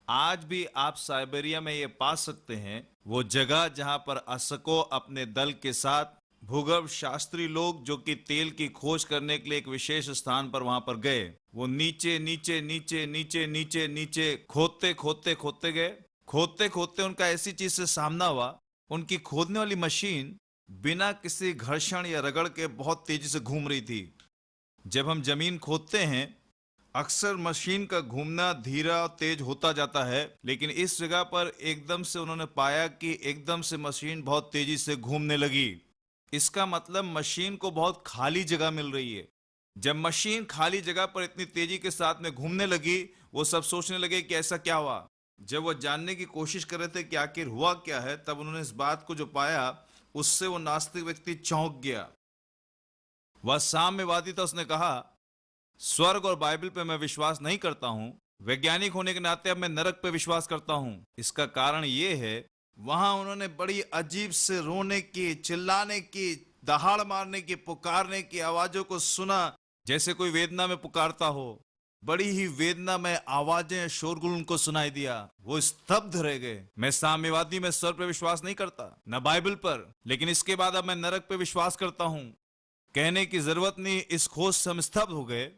आज भी आप साइबेरिया में ये पा सकते हैं, वो जगह जहां पर असको अपने दल के साथ भूगर्भ शास्त्री लोग जो कि तेल की खोज करने के लिए एक विशेष स्थान पर वहां पर गए। वो नीचे नीचे नीचे नीचे नीचे नीचे खोदते खोदते खोदते गए। खोदते खोदते उनका ऐसी चीज से सामना हुआ, उनकी खोदने वाली मशीन बिना किसी घर्षण या रगड़ के बहुत तेजी से घूम रही थी। जब हम जमीन खोदते हैं अक्सर मशीन का घूमना धीरा और तेज होता जाता है, लेकिन इस जगह पर एकदम से उन्होंने पाया कि एकदम से मशीन बहुत तेजी से घूमने लगी। इसका मतलब मशीन को बहुत खाली जगह मिल रही है। जब मशीन खाली जगह पर इतनी तेजी के साथ में घूमने लगी, वो सब सोचने लगे कि ऐसा क्या हुआ। जब वो जानने की कोशिश कर रहे थे कि आखिर हुआ क्या है, तब उन्होंने इस बात को जो पाया उससे वो नास्तिक व्यक्ति चौंक गया। वह साम्यवादी था। उसने कहा, स्वर्ग और बाइबल पे मैं विश्वास नहीं करता हूं। वैज्ञानिक होने के नाते अब मैं नरक पे विश्वास करता हूं। इसका कारण यह है, वहां उन्होंने बड़ी अजीब से रोने की, चिल्लाने की, दहाड़ मारने की, पुकारने की आवाजों को सुना, जैसे कोई वेदना में पुकारता हो। बड़ी ही वेदना में आवाजें, शोरगुल उनको सुनाई दिया। वो स्तब्ध रह गए। मैं साम्यवादी में स्वर्ग पे विश्वास नहीं करता, न बाइबल पर, लेकिन इसके बाद अब मैं नरक पे विश्वास करता हूं। कहने की जरूरत नहीं, इस खोज से हम स्तब्ध हो गए।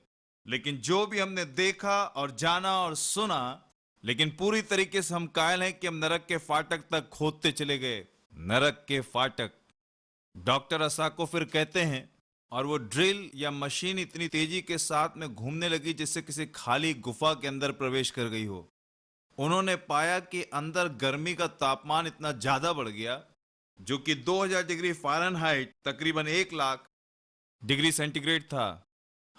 लेकिन जो भी हमने देखा और जाना और सुना, लेकिन पूरी तरीके से हम कायल हैं कि हम नरक के फाटक तक खोदते चले गए। नरक के फाटक। डॉक्टर असाको फिर कहते हैं, और वो ड्रिल या मशीन इतनी तेजी के साथ में घूमने लगी जैसे किसी खाली गुफा के अंदर प्रवेश कर गई हो। उन्होंने पाया कि अंदर गर्मी का तापमान इतना ज्यादा बढ़ गया, जो कि 2000 डिग्री फ़ारेनहाइट तकरीबन 1 लाख डिग्री सेंटीग्रेड था।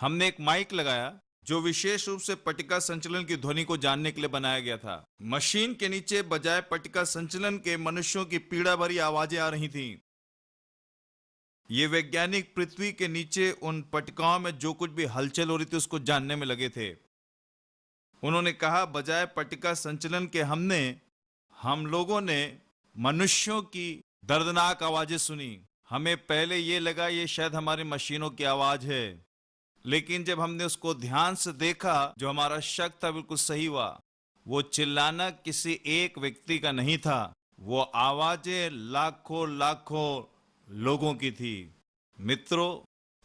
हमने एक माइक लगाया जो विशेष रूप से पट्टिका संचलन की ध्वनि को जानने के लिए बनाया गया था। मशीन के नीचे बजाय पट्टिका संचलन के मनुष्यों की पीड़ा भरी आवाजें आ रही थीं। ये वैज्ञानिक पृथ्वी के नीचे उन पट्टिकाओं में जो कुछ भी हलचल हो रही थी उसको जानने में लगे थे। उन्होंने कहा, बजाय पट्टिका संचलन के हम लोगों ने मनुष्यों की दर्दनाक आवाजें सुनी। हमें पहले ये लगा ये शायद हमारी मशीनों की आवाज है, लेकिन जब हमने उसको ध्यान से देखा, जो हमारा शक था बिल्कुल सही हुआ। वो चिल्लाना किसी एक व्यक्ति का नहीं था, वो आवाजें लाखों लाखों लोगों की थी। मित्रों,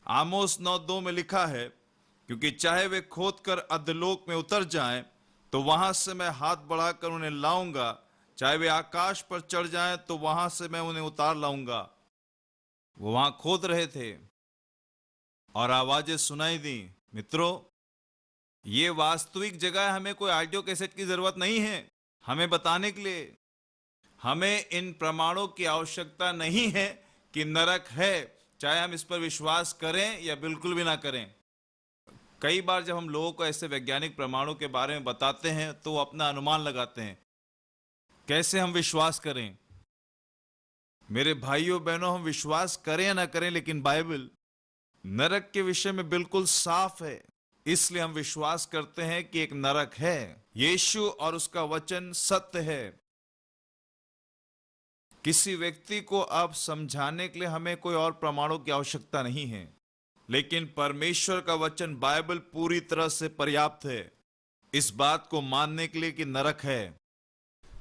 आमोस 9:2 में लिखा है, क्योंकि चाहे वे खोद कर अधोलोक में उतर जाएं, तो वहां से मैं हाथ बढ़ाकर उन्हें लाऊंगा। चाहे वे आकाश पर चढ़ जाएं, तो वहां से मैं उन्हें उतार लाऊंगा। वो वहां खोद रहे थे और आवाजें सुनाई दी। मित्रों, ये वास्तविक जगह है। हमें कोई ऑडियो कैसेट की जरूरत नहीं है हमें बताने के लिए। हमें इन प्रमाणों की आवश्यकता नहीं है कि नरक है, चाहे हम इस पर विश्वास करें या बिल्कुल भी ना करें। कई बार जब हम लोगों को ऐसे वैज्ञानिक प्रमाणों के बारे में बताते हैं, तो वो अपना अनुमान लगाते हैं। कैसे हम विश्वास करें? मेरे भाइयों बहनों, हम विश्वास करें या ना करें, लेकिन बाइबल नरक के विषय में बिल्कुल साफ है। इसलिए हम विश्वास करते हैं कि एक नरक है। यीशु और उसका वचन सत्य है। किसी व्यक्ति को अब समझाने के लिए हमें कोई और प्रमाणों की आवश्यकता नहीं है, लेकिन परमेश्वर का वचन बाइबल पूरी तरह से पर्याप्त है इस बात को मानने के लिए कि नरक है।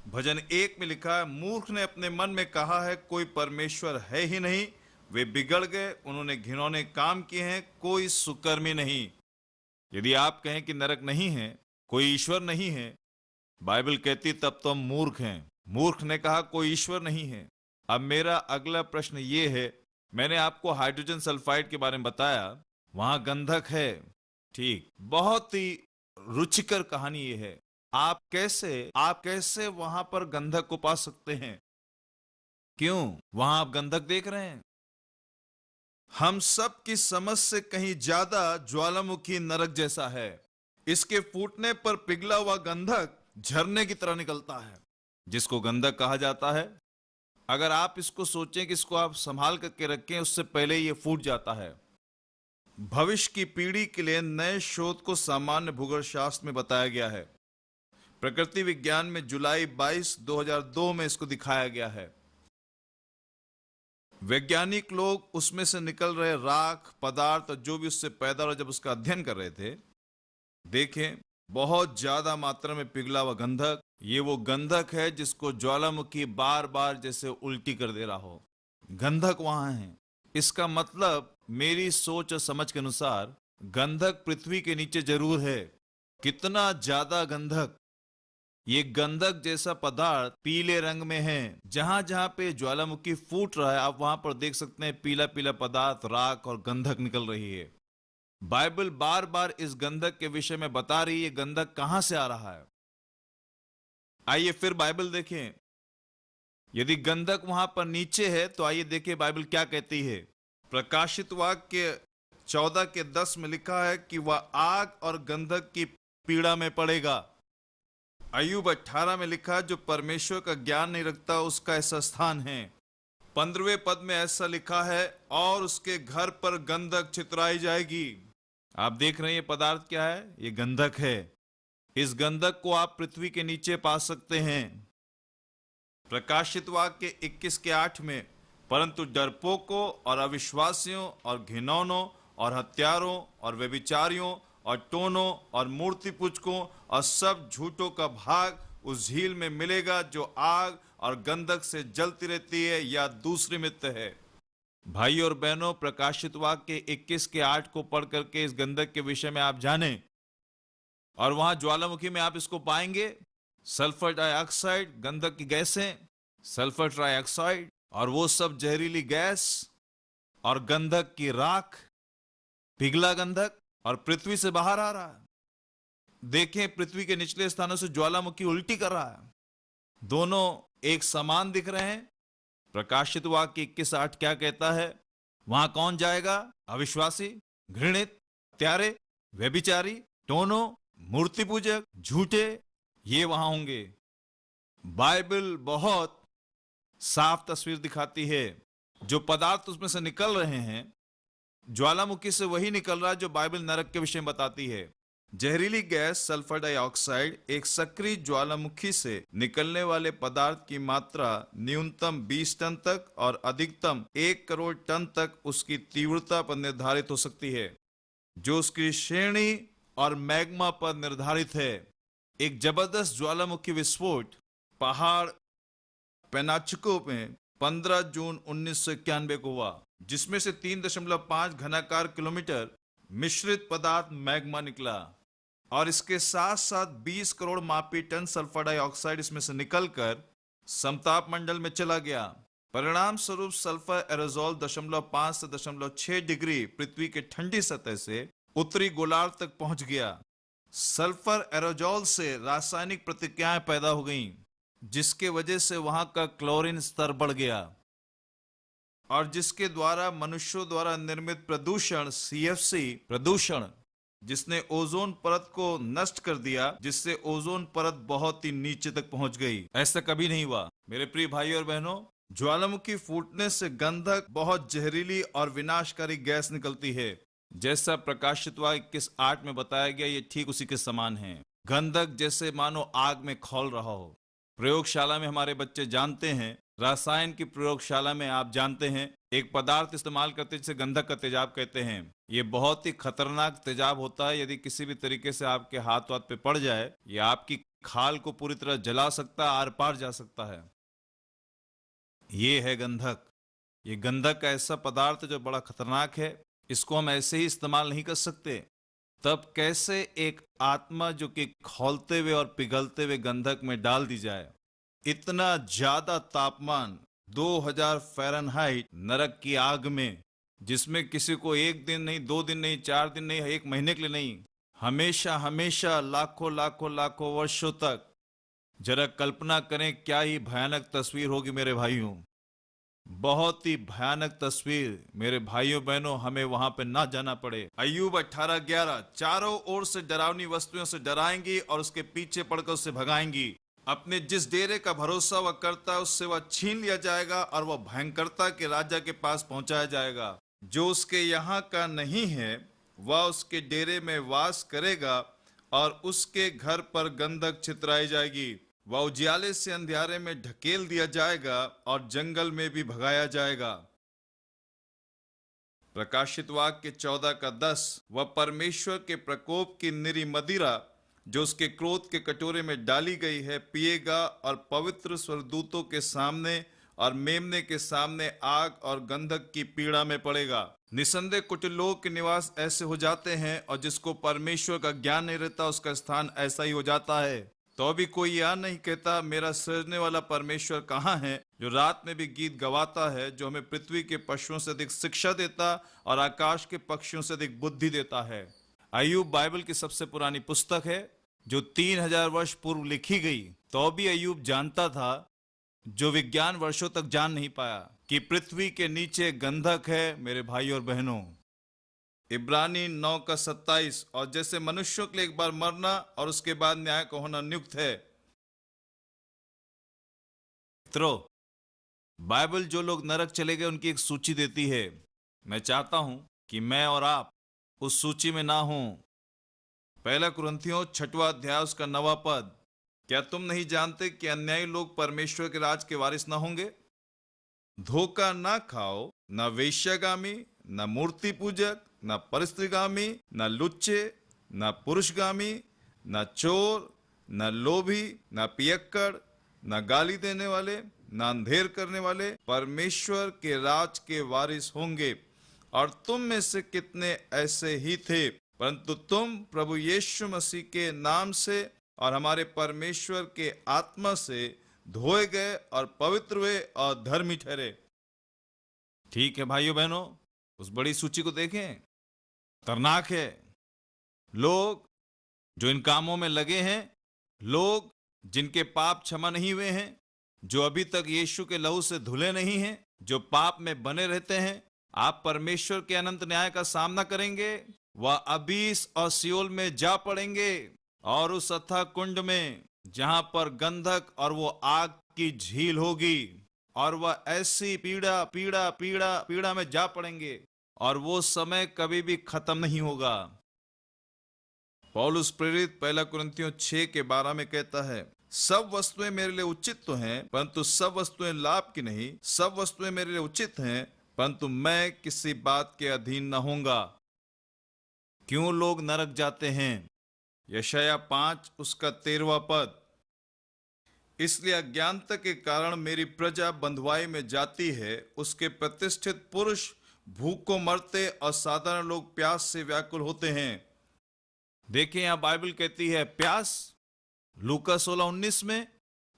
भजन 1 में लिखा है, मूर्ख ने अपने मन में कहा है, कोई परमेश्वर है ही नहीं। वे बिगड़ गए, उन्होंने घिनौने काम किए हैं, कोई सुकर्मी नहीं। यदि आप कहें कि नरक नहीं है, कोई ईश्वर नहीं है, बाइबल कहती तब तो हम मूर्ख हैं। मूर्ख ने कहा कोई ईश्वर नहीं है। अब मेरा अगला प्रश्न ये है, मैंने आपको हाइड्रोजन सल्फाइड के बारे में बताया, वहां गंधक है। ठीक, बहुत ही रुचिकर कहानी ये है। आप कैसे वहां पर गंधक को पा सकते हैं? क्यों? वहां आप गंधक देख रहे हैं। हम सब की समझ से कहीं ज्यादा ज्वालामुखी नरक जैसा है। इसके फूटने पर पिघला हुआ गंधक झरने की तरह निकलता है, जिसको गंधक कहा जाता है। अगर आप इसको सोचें कि इसको आप संभाल करके रखें, उससे पहले ये फूट जाता है। भविष्य की पीढ़ी के लिए नए शोध को सामान्य भूगोल शास्त्र में बताया गया है। प्रकृति विज्ञान में जुलाई 22, 2002 में इसको दिखाया गया है। वैज्ञानिक लोग उसमें से निकल रहे राख पदार्थ और जो भी उससे पैदा हो, जब उसका अध्ययन कर रहे थे, देखें बहुत ज्यादा मात्रा में पिघला हुआ गंधक। ये वो गंधक है जिसको ज्वालामुखी बार बार जैसे उल्टी कर दे रहा हो। गंधक वहां है। इसका मतलब मेरी सोच और समझ के अनुसार गंधक पृथ्वी के नीचे जरूर है। कितना ज्यादा गंधक! ये गंधक जैसा पदार्थ पीले रंग में है। जहां जहां पे ज्वालामुखी फूट रहा है, आप वहां पर देख सकते हैं पीला पीला पदार्थ, राख और गंधक निकल रही है। बाइबल बार बार इस गंधक के विषय में बता रही है। गंधक कहां से आ रहा है? आइए फिर बाइबल देखें। यदि गंधक वहां पर नीचे है, तो आइए देखिए बाइबल क्या कहती है। प्रकाशित वाक्य 14:10 में लिखा है कि वह आग और गंधक की पीड़ा में पड़ेगा। अय्यूब 18 में लिखा है, जो परमेश्वर का ज्ञान नहीं रखता उसका ऐसा स्थान है। 15वें पद में ऐसा लिखा है, और उसके घर पर गंधक छितराई जाएगी। आप देख रहे हैं ये पदार्थ क्या है? ये गंधक है। इस गंधक को आप पृथ्वी के नीचे पा सकते हैं। प्रकाशित वाक्य 21:8 में, परंतु डरपोकों और अविश्वासियों और घिनौनों और हत्यारों और व्यभिचारियों और टोनों और मूर्ति पूजकों और सब झूठों का भाग उस झील में मिलेगा, जो आग और गंधक से जलती रहती है या दूसरी मृत्यु है। भाई और बहनों, प्रकाशित वाक्य 21:8 को पढ़ करके इस गंधक के विषय में आप जानें, और वहां ज्वालामुखी में आप इसको पाएंगे। सल्फर डाइऑक्साइड, गंधक की गैसें, सल्फर ट्राइऑक्साइड और वो सब जहरीली गैस और गंधक की राख, पिघला गंधक, और पृथ्वी से बाहर आ रहा है। देखें, पृथ्वी के निचले स्थानों से ज्वालामुखी उल्टी कर रहा है। दोनों एक समान दिख रहे हैं। प्रकाशित वाक्य 21:8 क्या कहता है? वहां कौन जाएगा? अविश्वासी, घृणित, हत्यारे, व्यभिचारी, टोनो, मूर्ति पूजक, झूठे, ये वहां होंगे। बाइबल बहुत साफ तस्वीर दिखाती है। जो पदार्थ उसमें से निकल रहे हैं, ज्वालामुखी से वही निकल रहा है जो बाइबल नरक के विषय में बताती है। जहरीली गैस सल्फर डाइऑक्साइड एक सक्रिय ज्वालामुखी से निकलने वाले पदार्थ की मात्रा न्यूनतम 20 टन तक और अधिकतम 1 करोड़ टन तक उसकी तीव्रता पर निर्धारित हो सकती है, जो उसकी श्रेणी और मैग्मा पर निर्धारित है। एक जबरदस्त ज्वालामुखी विस्फोट पहाड़ पेनाचिको में 15 जून 1991 को हुआ, जिसमें से 3.5 घनाकार किलोमीटर मिश्रित पदार्थ मैग्मा निकला और इसके साथ साथ 20 करोड़ मापी टन सल्फर डाइऑक्साइड इसमें से निकलकर समताप मंडल में चला गया। परिणाम स्वरूप सल्फर एरोजोल 0.5 से 0.6 डिग्री पृथ्वी के ठंडी सतह से उत्तरी गोलार्ध तक पहुंच गया। सल्फर एरोजोल से रासायनिक प्रतिक्रियाएं पैदा हो गईं, जिसके वजह से वहां का क्लोरीन स्तर बढ़ गया और जिसके द्वारा मनुष्यों द्वारा निर्मित प्रदूषण सीएफसी प्रदूषण, जिसने ओजोन परत को नष्ट कर दिया, जिससे ओजोन परत बहुत ही नीचे तक पहुंच गई। ऐसा कभी नहीं हुआ। मेरे प्रिय भाई और बहनों, ज्वालामुखी फूटने से गंधक बहुत जहरीली और विनाशकारी गैस निकलती है। जैसा प्रकाशित हुआ 21:8 में बताया गया, ये ठीक उसी के समान है। गंधक जैसे मानो आग में खौल रहा हो। प्रयोगशाला में हमारे बच्चे जानते हैं, रसायन की प्रयोगशाला में आप जानते हैं, एक पदार्थ इस्तेमाल करते जिसे गंधक का तेजाब कहते हैं। ये बहुत ही खतरनाक तेजाब होता है। यदि किसी भी तरीके से आपके हाथ वाथ पे पड़ जाए, ये आपकी खाल को पूरी तरह जला सकता है, आर पार जा सकता है। ये है गंधक। ये गंधक का ऐसा पदार्थ जो बड़ा खतरनाक है। इसको हम ऐसे ही इस्तेमाल नहीं कर सकते। तब कैसे एक आत्मा जो कि खौलते हुए और पिघलते हुए गंधक में डाल दी जाए? इतना ज्यादा तापमान 2000 फ़ारेनहाइट नरक की आग में, जिसमें किसी को 1 दिन नहीं, 2 दिन नहीं, 4 दिन नहीं, 1 महीने के लिए नहीं, हमेशा हमेशा लाखों लाखों लाखों वर्षों तक। जरा कल्पना करें क्या ही भयानक तस्वीर होगी मेरे भाइयों। बहुत ही भयानक तस्वीर मेरे भाइयों बहनों। हमें वहां पे ना जाना पड़े। अय्यूब 18:11 चारों ओर से डरावनी वस्तुओं से डराएंगी और उसके पीछे पड़कर उससे भगाएंगी। अपने जिस डेरे का भरोसा वह करता है, उससे वह छीन लिया जाएगा और वह भयंकरता के राजा के पास पहुंचाया जाएगा। जो उसके यहाँ का नहीं है, वह उसके डेरे में वास करेगा और उसके घर पर गंधक छितराई जाएगी। वह उजियाले से अंधियारे में ढकेल दिया जाएगा और जंगल में भी भगाया जाएगा। प्रकाशित वाक्य 14:10 वह परमेश्वर के प्रकोप की निरी मदिरा जो उसके क्रोध के कटोरे में डाली गई है पिएगा और पवित्र स्वर्गदूतों के सामने और मेमने के सामने आग और गंधक की पीड़ा में पड़ेगा। निसंदेह कुटिल लोगों के निवास ऐसे हो जाते हैं और जिसको परमेश्वर का ज्ञान नहीं रहता, उसका स्थान ऐसा ही हो जाता है। तो अभी कोई यह नहीं कहता मेरा सृजने वाला परमेश्वर कहाँ है, जो रात में भी गीत गवाता है, जो हमें पृथ्वी के पशुओं से अधिक शिक्षा देता और आकाश के पक्षियों से अधिक बुद्धि देता है। अय्यूब बाइबल की सबसे पुरानी पुस्तक है, जो 3000 वर्ष पूर्व लिखी गई। तो भी अय्यूब जानता था, जो विज्ञान वर्षों तक जान नहीं पाया, कि पृथ्वी के नीचे गंधक है मेरे भाई और बहनों। इब्रानी 9:27 और जैसे मनुष्यों के लिए एक बार मरना और उसके बाद न्याय को होना नियुक्त है। मित्रों, बाइबल जो लोग नरक चले गए उनकी एक सूची देती है। मैं चाहता हूं कि मैं और आप उस सूची में ना हों। 1 कुरिन्थियों 6वां अध्याय उसका 9वां पद, क्या तुम नहीं जानते कि अन्यायी लोग परमेश्वर के राज के वारिस ना होंगे? धोखा ना खाओ, न वेश्यागामी, न मूर्ति पूजक, न परस्त्रीगामी, न लुच्चे, न पुरुषगामी, न चोर, न लोभी, न पियक्कड़, न गाली देने वाले, न अंधेर करने वाले परमेश्वर के राज के वारिस होंगे। और तुम में से कितने ऐसे ही थे, परंतु तुम प्रभु यीशु मसीह के नाम से और हमारे परमेश्वर के आत्मा से धोए गए और पवित्र हुए और धर्मी ठहरे। ठीक है भाइयों बहनों, उस बड़ी सूची को देखें। खतरनाक है। लोग जो इन कामों में लगे हैं, लोग जिनके पाप क्षमा नहीं हुए हैं, जो अभी तक यीशु के लहू से धुले नहीं हैं, जो पाप में बने रहते हैं, आप परमेश्वर के अनंत न्याय का सामना करेंगे। वह अबीस और सियोल में जा पड़ेंगे और उस अथाह कुंड में जहां पर गंधक और वो आग की झील होगी, और वह ऐसी पीड़ा पीड़ा पीड़ा पीड़ा में जा पड़ेंगे और वो समय कभी भी खत्म नहीं होगा। पौलुस प्रेरित 1 कुरिन्थियों 6:12 में कहता है, सब वस्तुएं मेरे लिए उचित तो हैं, परंतु सब वस्तुएं लाभ की नहीं। सब वस्तुएं मेरे लिए उचित हैं, परंतु मैं किसी बात के अधीन न होऊंगा। क्यों लोग नरक जाते हैं? यशायाह 5 उसका 13वां पद। इसलिए अज्ञानता के कारण मेरी प्रजा बंधुआई में जाती है। उसके प्रतिष्ठित पुरुष भूख को मरते और साधारण लोग प्यास से व्याकुल होते हैं। देखिए, यहां बाइबल कहती है प्यास। लूका 16:19 में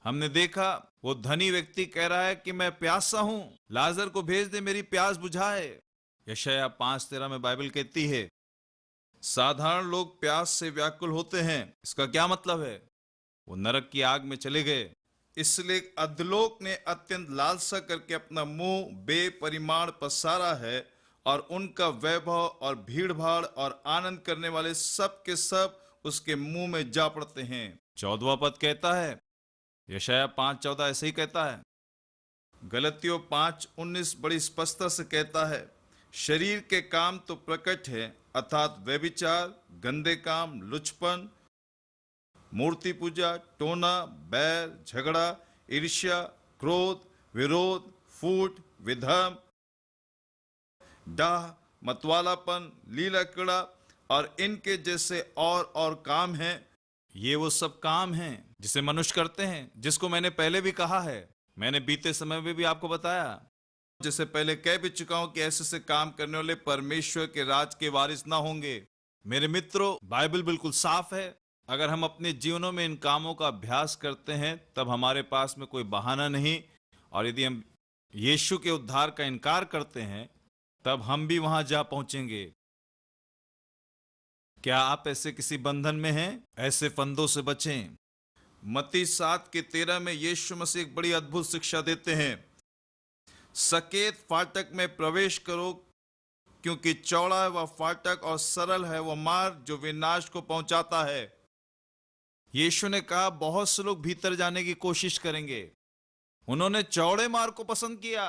हमने देखा वो धनी व्यक्ति कह रहा है कि मैं प्यासा हूं, लाजर को भेज दे मेरी प्यास बुझाए। यशायाह 5:13 में बाइबल कहती है साधारण लोग प्यास से व्याकुल होते हैं। इसका क्या मतलब है? वो नरक की आग में चले गए। इसलिए अधलोक ने अत्यंत लालसा करके अपना मुंह बेपरिमाण पसारा है और उनका वैभव और भीड़ भाड़ और आनंद करने वाले सब के सब उसके मुंह में जा पड़ते हैं। 14वां पद कहता है, यशायाह 5:14 ऐसे ही कहता है। गलतियों 5:19 बड़ी स्पष्टता से कहता है, शरीर के काम तो प्रकट है, अर्थात व्यभिचार, गंदे काम, लुचपन, मूर्ति पूजा, टोना, बैर, झगड़ा, ईर्ष्या, क्रोध, विरोध, फूट, विधर्म, डाह, मतवालापन, लीला क्रीड़ा और इनके जैसे और काम हैं। ये वो सब काम हैं जिसे मनुष्य करते हैं, जिसको मैंने पहले भी कहा है। मैंने बीते समय में भी आपको बताया, जैसे पहले कह भी चुका हूं कि ऐसे से काम करने वाले परमेश्वर के राज के वारिस ना होंगे। मेरे मित्रों, बाइबल बिल्कुल साफ है। अगर हम अपने जीवनों में इन कामों का अभ्यास करते हैं तब हमारे पास में कोई बहाना नहीं, और यदि हम यीशु के उद्धार का इनकार करते हैं तब हम भी वहां जा पहुंचेंगे। क्या आप ऐसे किसी बंधन में हैं? ऐसे फंदों से बचें। मत्ती 7:13 में यीशु मसीह एक बड़ी अद्भुत शिक्षा देते हैं। सकेत फाटक में प्रवेश करो, क्योंकि चौड़ा है वह फाटक और सरल है वह मार्ग जो विनाश को पहुंचाता है। यीशु ने कहा बहुत से लोग भीतर जाने की कोशिश करेंगे। उन्होंने चौड़े मार्ग को पसंद किया।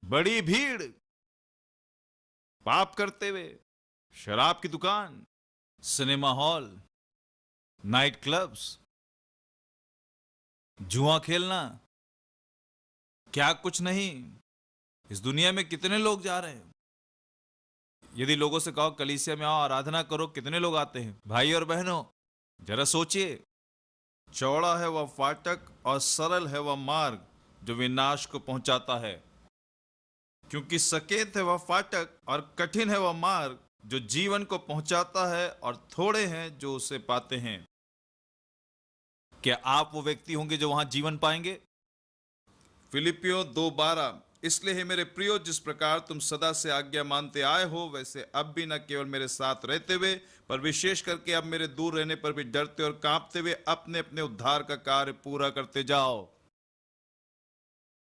बड़ी भीड़, पाप करते हुए, शराब की दुकान, सिनेमा हॉल, नाइट क्लब्स, जुआ खेलना, क्या कुछ नहीं। इस दुनिया में कितने लोग जा रहे हैं। यदि लोगों से कहो कलीसिया में आओ आराधना करो, कितने लोग आते हैं? भाई और बहनों, जरा सोचिए। चौड़ा है वह फाटक और सरल है वह मार्ग जो विनाश को पहुंचाता है। क्योंकि सकेत है वह फाटक और कठिन है वह मार्ग जो जीवन को पहुंचाता है, और थोड़े हैं जो उसे पाते हैं। क्या आप वो व्यक्ति होंगे जो वहां जीवन पाएंगे? फिलिपियों 2:12, इसलिए हे मेरे प्रियो, जिस प्रकार तुम सदा से आज्ञा मानते आए हो, वैसे अब भी न केवल मेरे साथ रहते हुए, पर विशेष करके अब मेरे दूर रहने पर भी डरते और कांपते हुए अपने अपने उद्धार का कार्य पूरा करते जाओ।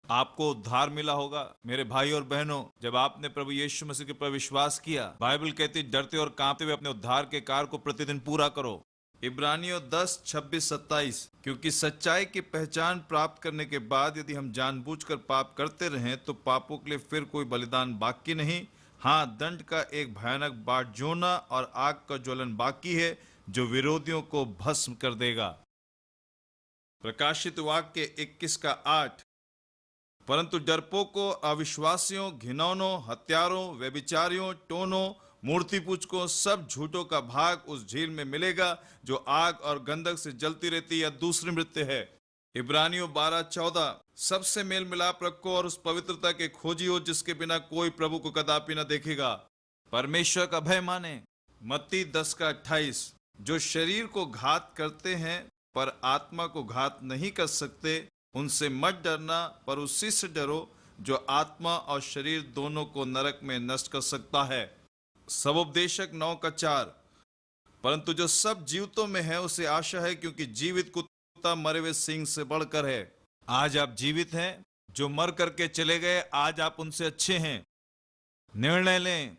आपको उद्धार मिला होगा मेरे भाई और बहनों, जब आपने प्रभु यीशु मसीह के पर विश्वास किया। बाइबल कहती डरते और कांपते हुए अपने उद्धार के कार्य को प्रतिदिन पूरा करो। इब्रानियों 10:26-27, क्योंकि सच्चाई की पहचान प्राप्त करने के बाद यदि हम जानबूझकर पाप करते रहें तो पापों के लिए फिर कोई बलिदान बाकी नहीं। हाँ, दंड का एक भयानक बाट जोना और आग का ज्वलन बाकी है जो विरोधियों को भस्म कर देगा। प्रकाशित वाक्य 21:8, परंतु डरपोकों, अविश्वासियों, घिनौनों, हत्यारों, व्यभिचारियों, टोनों, मूर्ति पूजकों, सब झूठों का भाग उस झील में मिलेगा जो आग और गंधक से जलती रहती या दूसरी मृत्यु है। इब्रानियों 12:14, सबसे मेल मिलाप रखो और उस पवित्रता के खोजी हो जिसके बिना कोई प्रभु को कदापि न देखेगा। परमेश्वर का भय माने। मत्ती 10:28, जो शरीर को घात करते हैं पर आत्मा को घात नहीं कर सकते, उनसे मत डरना, पर उसी से डरो जो आत्मा और शरीर दोनों को नरक में नष्ट कर सकता है। सबोपदेशक 9:4, परंतु जो सब जीवितों में है उसे आशा है, क्योंकि जीवित कुत्ता मरे हुए सिंह से बढ़कर है। आज आप जीवित हैं, जो मर करके चले गए आज आप उनसे अच्छे हैं। निर्णय लें।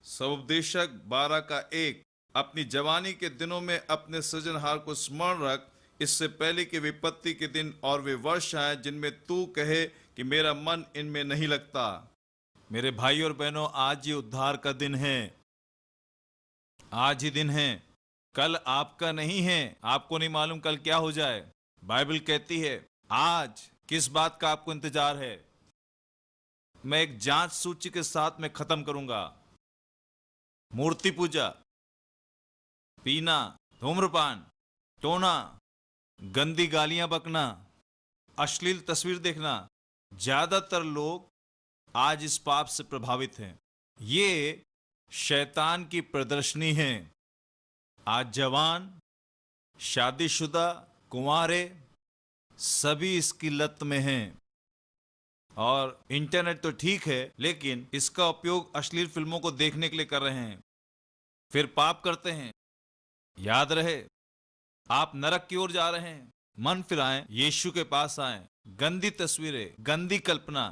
सबोपदेशक 12:1, अपनी जवानी के दिनों में अपने सृजनहार को स्मरण रख, इससे पहले कि विपत्ति के दिन और वे वर्ष आए जिनमें तू कहे कि मेरा मन इनमें नहीं लगता। मेरे भाई और बहनों, आज ये उद्धार का दिन है। आज ही दिन है, कल आपका नहीं है। आपको नहीं मालूम कल क्या हो जाए। बाइबल कहती है आज किस बात का आपको इंतजार है। मैं एक जांच सूची के साथ में खत्म करूंगा। मूर्ति पूजा, पीना, धूम्रपान, टोना, गंदी गालियां बकना, अश्लील तस्वीर देखना। ज्यादातर लोग आज इस पाप से प्रभावित हैं। ये शैतान की प्रदर्शनी है। आज जवान, शादीशुदा, कुंवारे सभी इसकी लत में हैं। और इंटरनेट तो ठीक है, लेकिन इसका उपयोग अश्लील फिल्मों को देखने के लिए कर रहे हैं, फिर पाप करते हैं। याद रहे, आप नरक की ओर जा रहे हैं। मन फिराएं, यीशु के पास आएं। गंदी तस्वीरें, गंदी कल्पना,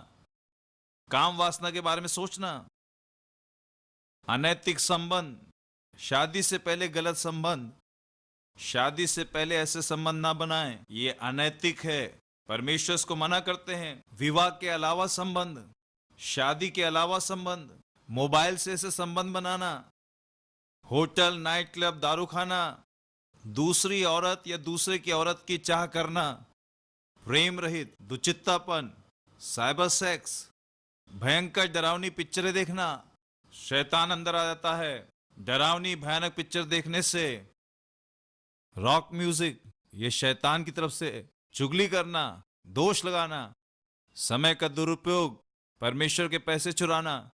काम वासना के बारे में सोचना, अनैतिक संबंध, शादी से पहले गलत संबंध, शादी से पहले ऐसे संबंध ना बनाएं, ये अनैतिक है। परमेश्वर इसको मना करते हैं। विवाह के अलावा संबंध, शादी के अलावा संबंध, मोबाइल से ऐसे संबंध बनाना, होटल, नाइट क्लब, दारू खाना, दूसरी औरत या दूसरे की औरत की चाह करना, प्रेम रहित, दुचित्तापन, साइबर सेक्स, भयंकर डरावनी पिक्चरें देखना। शैतान अंदर आ जाता है डरावनी भयानक पिक्चर देखने से। रॉक म्यूजिक, ये शैतान की तरफ से। चुगली करना, दोष लगाना, समय का दुरुपयोग, परमेश्वर के पैसे चुराना।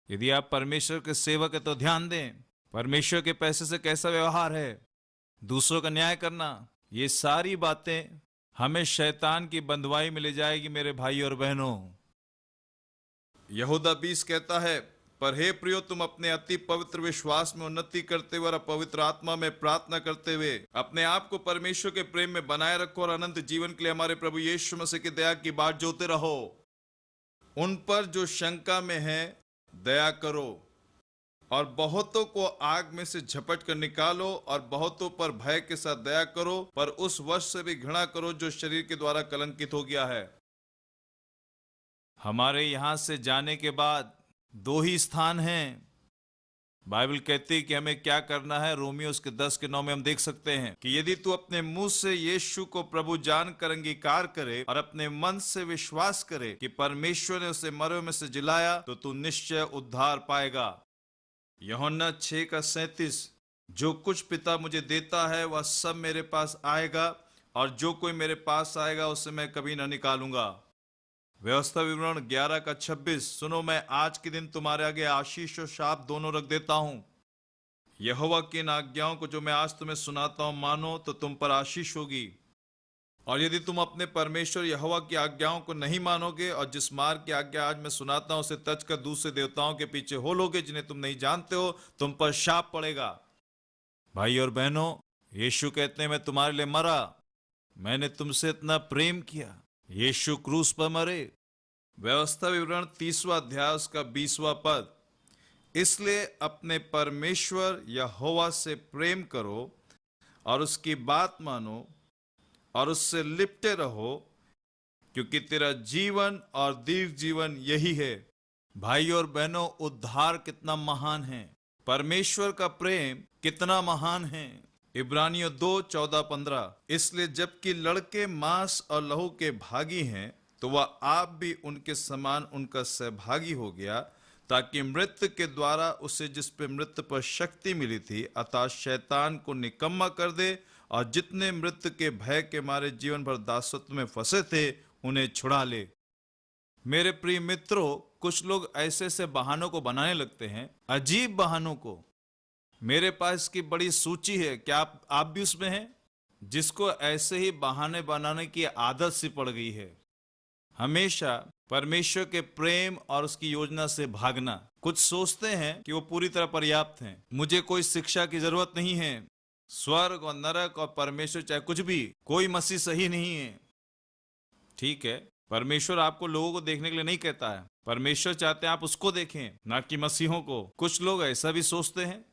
यदि आप परमेश्वर के सेवक है तो ध्यान दें, परमेश्वर के पैसे से कैसा व्यवहार है। दूसरों का न्याय करना, ये सारी बातें हमें शैतान की बंधुआई में ले जाएगी मेरे भाई और बहनों। यहूदा 20 कहता है, पर हे प्रियो, तुम अपने अति पवित्र विश्वास में उन्नति करते हुए और पवित्र आत्मा में प्रार्थना करते हुए अपने आप को परमेश्वर के प्रेम में बनाए रखो और अनंत जीवन के लिए हमारे प्रभु यीशु मसीह की दया की बाट जोते रहो। उन पर जो शंका में है दया करो, और बहुतों को आग में से झपट कर निकालो, और बहुतों पर भय के साथ दया करो, पर उस वश से भी घृणा करो जो शरीर के द्वारा कलंकित हो गया है। हमारे यहां से जाने के बाद 2 ही स्थान हैं। बाइबल कहती है कि हमें क्या करना है। रोमियो उसके 10:9 में हम देख सकते हैं कि यदि तू अपने मुंह से यीशु को प्रभु जानकर अंगीकार करे और अपने मन से विश्वास करे कि परमेश्वर ने उसे मरे में से जिलाया, तो तू निश्चय उद्धार पाएगा। यूहन्ना 6:37, जो कुछ पिता मुझे देता है वह सब मेरे पास आएगा, और जो कोई मेरे पास आएगा उसे मैं कभी न निकालूंगा। व्यवस्था विवरण 11:26, सुनो मैं आज के दिन तुम्हारे आगे आशीष और शाप दोनों रख देता हूं। यहोवा की इन आज्ञाओं को जो मैं आज तुम्हें सुनाता हूं मानो तो तुम पर आशीष होगी, और यदि तुम अपने परमेश्वर यहोवा की आज्ञाओं को नहीं मानोगे और जिस मार्ग की आज्ञा आज मैं सुनाता हूं उसे तज कर दूसरे देवताओं के पीछे हो लोगे जिन्हें तुम नहीं जानते हो, तुम पर शाप पड़ेगा। भाई और बहनों, यीशु कहते हैं मैं तुम्हारे लिए मरा, मैंने तुमसे इतना प्रेम किया। यीशु क्रूस पर मरे। व्यवस्था विवरण 30वां अध्याय उसका 20वां पद, इसलिए अपने परमेश्वर यहोवा से प्रेम करो और उसकी बात मानो और उससे लिपटे रहो, क्योंकि तेरा जीवन और दीर्घ जीवन यही है। भाई और बहनों, उद्धार कितना महान है, परमेश्वर का प्रेम कितना महान है। इब्रानियों 2:14-15, इसलिए जबकि लड़के मांस और लहू के भागी हैं, तो वह आप भी उनके समान उनका सहभागी हो गया, ताकि मृत्यु के द्वारा उसे जिस पे मृत्यु पर शक्ति मिली थी अर्थात शैतान को निकम्मा कर दे, और जितने मृत्यु के भय के मारे जीवन भर दासत्व में फंसे थे उन्हें छुड़ा ले। मेरे प्रिय मित्रों, कुछ लोग ऐसे ऐसे बहानों को बनाने लगते हैं, अजीब बहानों को। मेरे पास की बड़ी सूची है, क्या आप भी उसमें हैं, जिसको ऐसे ही बहाने बनाने की आदत सी पड़ गई है। हमेशा परमेश्वर के प्रेम और उसकी योजना से भागना। कुछ सोचते हैं कि वो पूरी तरह पर्याप्त हैं, मुझे कोई शिक्षा की जरूरत नहीं है। स्वर्ग और नरक और परमेश्वर चाहे कुछ भी, कोई मसीह सही नहीं है। ठीक है, परमेश्वर आपको लोगों को देखने के लिए नहीं कहता है, परमेश्वर चाहते हैं आप उसको देखें, ना कि मसीहों को। कुछ लोग ऐसा भी सोचते हैं,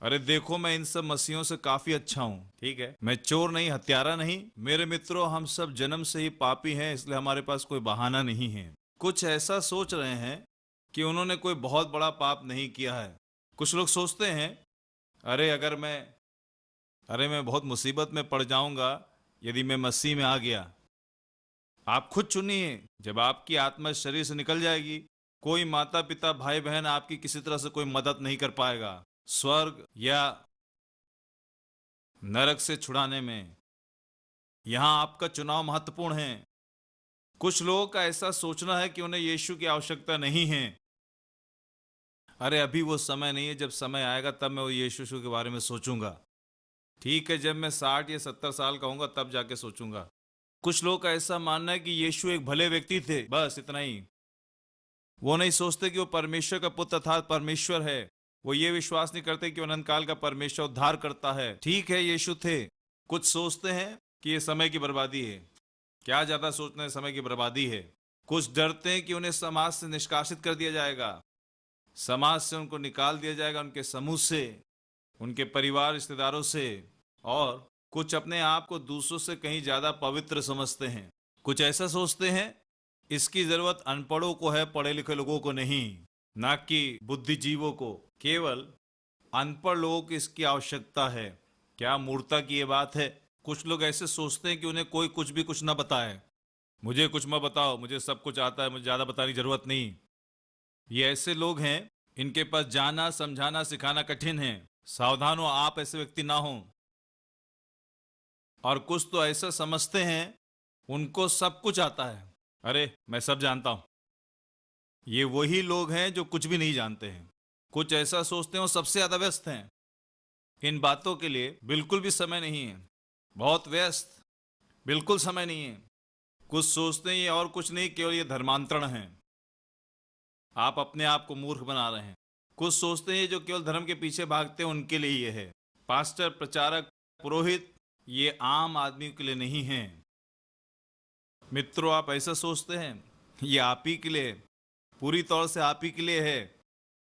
अरे देखो मैं इन सब मसीहों से काफी अच्छा हूं। ठीक है, मैं चोर नहीं, हत्यारा नहीं। मेरे मित्रों, हम सब जन्म से ही पापी हैं, इसलिए हमारे पास कोई बहाना नहीं है। कुछ ऐसा सोच रहे हैं कि उन्होंने कोई बहुत बड़ा पाप नहीं किया है। कुछ लोग सोचते हैं अरे मैं बहुत मुसीबत में पड़ जाऊंगा यदि मैं मसीह में आ गया। आप खुद चुनिए, जब आपकी आत्मा शरीर से निकल जाएगी, कोई माता पिता भाई बहन आपकी किसी तरह से कोई मदद नहीं कर पाएगा स्वर्ग या नरक से छुड़ाने में। यहां आपका चुनाव महत्वपूर्ण है। कुछ लोगों का ऐसा सोचना है कि उन्हें यीशु की आवश्यकता नहीं है। अरे अभी वो समय नहीं है, जब समय आएगा तब मैं वो यीशु के बारे में सोचूंगा। ठीक है, जब मैं 60 या 70 साल का होऊंगा तब जाके सोचूंगा। कुछ लोगों का ऐसा मानना है कि यीशु एक भले व्यक्ति थे, बस इतना ही। वो नहीं सोचते कि वो परमेश्वर का पुत्र अर्थात परमेश्वर है। वो ये विश्वास नहीं करते कि अनंत काल का परमेश्वर उद्धार करता है। ठीक है, यीशु थे। कुछ सोचते हैं कि ये समय की बर्बादी है। क्या ज्यादा सोचना है, समय की बर्बादी है। कुछ डरते हैं कि उन्हें समाज से निष्कासित कर दिया जाएगा, समाज से उनको निकाल दिया जाएगा, उनके समूह से, उनके परिवार रिश्तेदारों से। और कुछ अपने आप को दूसरों से कहीं ज्यादा पवित्र समझते हैं। कुछ ऐसा सोचते हैं इसकी जरूरत अनपढ़ों को है, पढ़े लिखे लोगों को नहीं, ना कि बुद्धिजीवों को। केवल अनपढ़ लोगों की इसकी आवश्यकता है। क्या मूर्खता की ये बात है। कुछ लोग ऐसे सोचते हैं कि उन्हें कोई कुछ भी कुछ ना बताए। मुझे कुछ मत बताओ, मुझे सब कुछ आता है, मुझे ज्यादा बताने की जरूरत नहीं। ये ऐसे लोग हैं, इनके पास जाना समझाना सिखाना कठिन है। सावधान हो आप ऐसे व्यक्ति ना हो। और कुछ तो ऐसा समझते हैं उनको सब कुछ आता है। अरे मैं सब जानता हूं। ये वही लोग हैं जो कुछ भी नहीं जानते हैं। कुछ ऐसा सोचते हैं वो सबसे ज्यादा व्यस्त हैं। इन बातों के लिए बिल्कुल भी समय नहीं है। बहुत व्यस्त, बिल्कुल समय नहीं है। कुछ सोचते हैं ये और कुछ नहीं, केवल ये धर्मांतरण है। आप अपने आप को मूर्ख बना रहे हैं। कुछ सोचते हैं जो केवल धर्म के पीछे भागते हैं उनके लिए ये है। पास्टर, प्रचारक, पुरोहित, ये आम आदमी के लिए नहीं है। मित्रों, आप ऐसा सोचते हैं ये आप ही के लिए, पूरी तौर से आप ही के लिए है।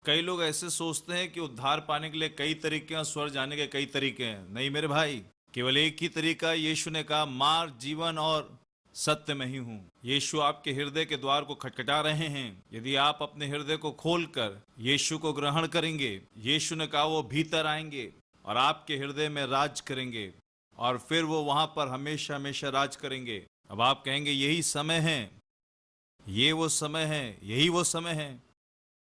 कई लोग ऐसे सोचते हैं कि उद्धार पाने के लिए कई तरीके हैं, स्वर्ग जाने के कई तरीके हैं। नहीं मेरे भाई, केवल एक ही तरीका। यीशु ने कहा, मार्ग, जीवन और सत्य में ही हूं। यीशु आपके हृदय के द्वार को खटखटा रहे हैं। यदि आप अपने हृदय को खोलकर यीशु को ग्रहण करेंगे, यीशु ने कहा वो भीतर आएंगे और आपके हृदय में राज करेंगे, और फिर वो वहां पर हमेशा हमेशा राज करेंगे। अब आप कहेंगे यही समय है, ये वो समय है, यही वो समय है।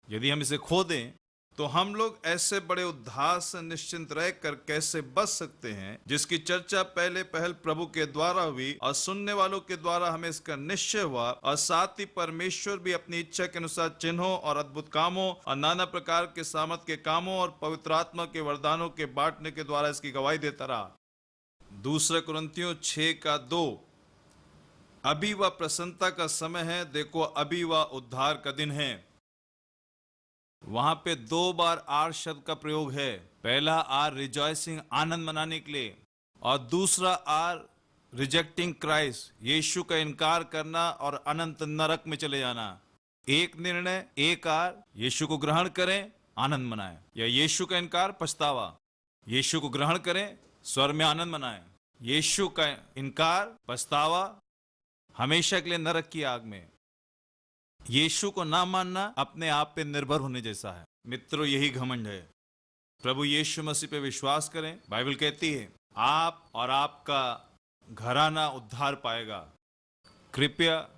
यदि हम इसे खो दें तो हम लोग ऐसे बड़े उद्धार से निश्चिंत रहकर कैसे बच सकते हैं, जिसकी चर्चा पहले पहल प्रभु के द्वारा हुई और सुनने वालों के द्वारा हमें इसका निश्चय हुआ। और साथ ही परमेश्वर भी अपनी इच्छा के अनुसार चिन्हों और अद्भुत कामों और नाना प्रकार के सामर्थ के कामों और पवित्र आत्मा के वरदानों के बांटने के द्वारा इसकी गवाही देता रहा। दूसरा कुरिन्थियों 6:2, अभी वह प्रसन्नता का समय है, देखो अभी वह उद्धार का दिन है। वहां पे 2 बार आर शब्द का प्रयोग है। पहला आर रिजॉइसिंग, आनंद मनाने के लिए, और दूसरा आर रिजेक्टिंग क्राइस्ट, यीशु का इनकार करना और अनंत नरक में चले जाना। एक निर्णय, एक आर, यीशु को ग्रहण करें, आनंद मनाएं, या यीशु का इनकार, पछतावा। यीशु को ग्रहण करें, स्वर्ग में आनंद मनाएं। यीशु का इनकार, पछतावा, हमेशा के लिए नरक की आग में। यीशु को ना मानना अपने आप पे निर्भर होने जैसा है। मित्रों, यही घमंड है। प्रभु यीशु मसीह पे विश्वास करें। बाइबल कहती है आप और आपका घराना उद्धार पाएगा। कृपया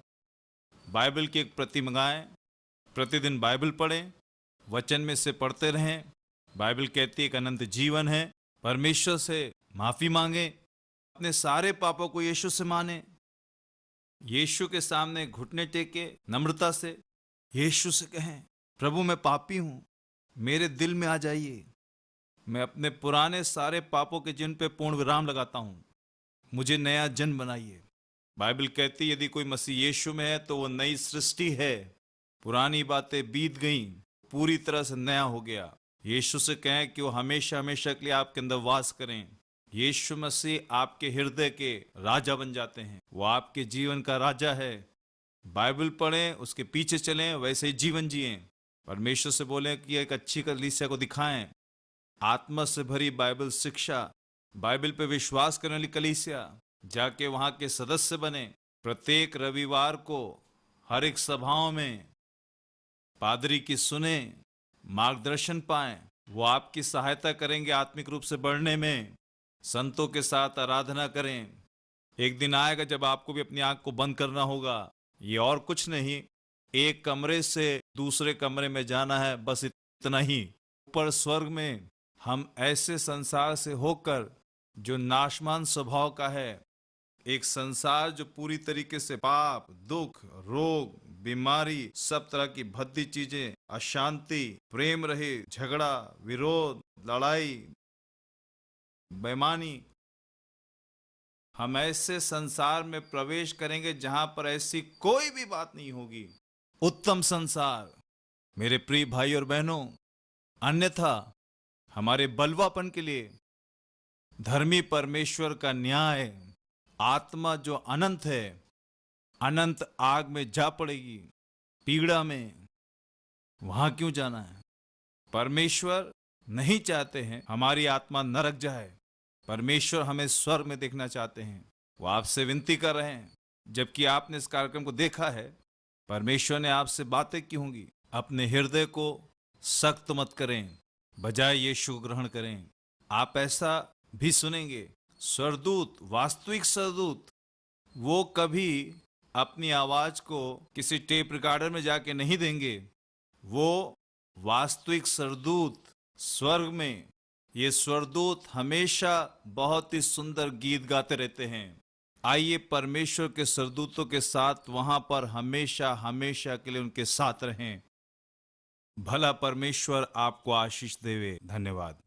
बाइबल की एक प्रति मंगाएं, प्रतिदिन बाइबल पढ़ें, वचन में से पढ़ते रहें। बाइबल कहती है एक अनंत जीवन है। परमेश्वर से माफी मांगे, अपने सारे पापों को यीशु से माने, यीशु के सामने घुटने टेके नम्रता से यीशु से कहें, प्रभु मैं पापी हूं, मेरे दिल में आ जाइए। मैं अपने पुराने सारे पापों के जिन पे पूर्ण विराम लगाता हूं, मुझे नया जन्म बनाइए। बाइबल कहती है यदि कोई मसीह यीशु में है तो वो नई सृष्टि है, पुरानी बातें बीत गईं, पूरी तरह से नया हो गया। यीशु से कहें कि वो हमेशा हमेशा के लिए आपके अंदर वास करें। यीशु मसीह आपके हृदय के राजा बन जाते हैं। वो आपके जीवन का राजा है। बाइबल पढ़ें, उसके पीछे चलें, वैसे ही जीवन जिएं। परमेश्वर से बोलें कि एक अच्छी कलीसिया को दिखाएं, आत्मा से भरी बाइबल शिक्षा, बाइबल पे विश्वास करने वाली कलीसिया। जाके वहां के सदस्य बने। प्रत्येक रविवार को हर एक सभाओं में पादरी की सुने, मार्गदर्शन पाएं, वो आपकी सहायता करेंगे आत्मिक रूप से बढ़ने में। संतों के साथ आराधना करें। एक दिन आएगा जब आपको भी अपनी आंख को बंद करना होगा। ये और कुछ नहीं, एक कमरे से दूसरे कमरे में जाना है, बस इतना ही। ऊपर स्वर्ग में हम ऐसे संसार से होकर जो नाशमान स्वभाव का है, एक संसार जो पूरी तरीके से पाप, दुख, रोग, बीमारी, सब तरह की भद्दी चीजें, अशांति, प्रेम रहित, झगड़ा, विरोध, लड़ाई, बेईमानी, हम ऐसे संसार में प्रवेश करेंगे जहां पर ऐसी कोई भी बात नहीं होगी। उत्तम संसार मेरे प्रिय भाई और बहनों। अन्यथा हमारे बलवापन के लिए धर्मी परमेश्वर का न्याय, आत्मा जो अनंत है, अनंत आग में जा पड़ेगी, पीड़ा में। वहां क्यों जाना है? परमेश्वर नहीं चाहते हैं हमारी आत्मा नरक जाए। परमेश्वर हमें स्वर्ग में देखना चाहते हैं। वो आपसे विनती कर रहे हैं, जबकि आपने इस कार्यक्रम को देखा है, परमेश्वर ने आपसे बातें की होंगी। अपने हृदय को सख्त मत करें, बजाय यीशु को ग्रहण करें। आप ऐसा भी सुनेंगे, स्वर्गदूत, वास्तविक स्वर्गदूत, वो कभी अपनी आवाज को किसी टेप रिकॉर्डर में जाके नहीं देंगे। वो वास्तविक स्वर्गदूत स्वर्ग में, ये स्वर्गदूत हमेशा बहुत ही सुंदर गीत गाते रहते हैं। आइए परमेश्वर के स्वर्गदूतों के साथ वहां पर हमेशा हमेशा के लिए उनके साथ रहें। भला परमेश्वर आपको आशीष देवे। धन्यवाद।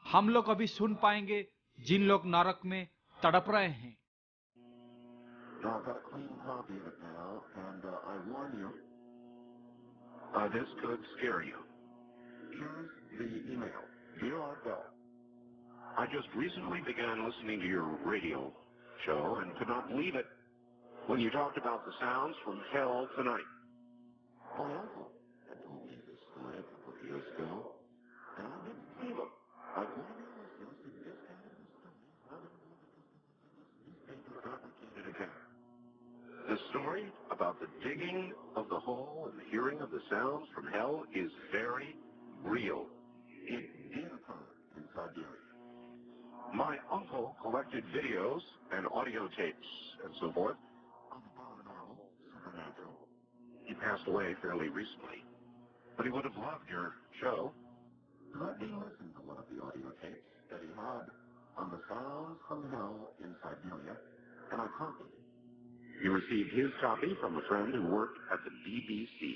हम लोग अभी सुन पाएंगे जिन लोग नरक में तड़प रहे हैं। Now, I've got a clean copy of it now, and I warn you, this could scare you. Here's the email. Dear Art Bell, I just recently began listening to your radio show and could not believe it when you talked about the sounds from hell tonight. My uncle had told me this story a couple of years ago, and I didn't believe him. I wanted to listen to this kind of story. Newspaper fabricated account. The story story about the digging of the hole and the hearing of the sounds from hell is very real. It did occur in Siberia. My uncle collected videos and audio tapes and so forth of the paranormal, supernatural. He passed away fairly recently, but he would have loved your show. Let me listen to one of the audio tapes that he had on the sounds from hell in Siberia, and I copied it. He received his copy from a friend who worked at the BBC.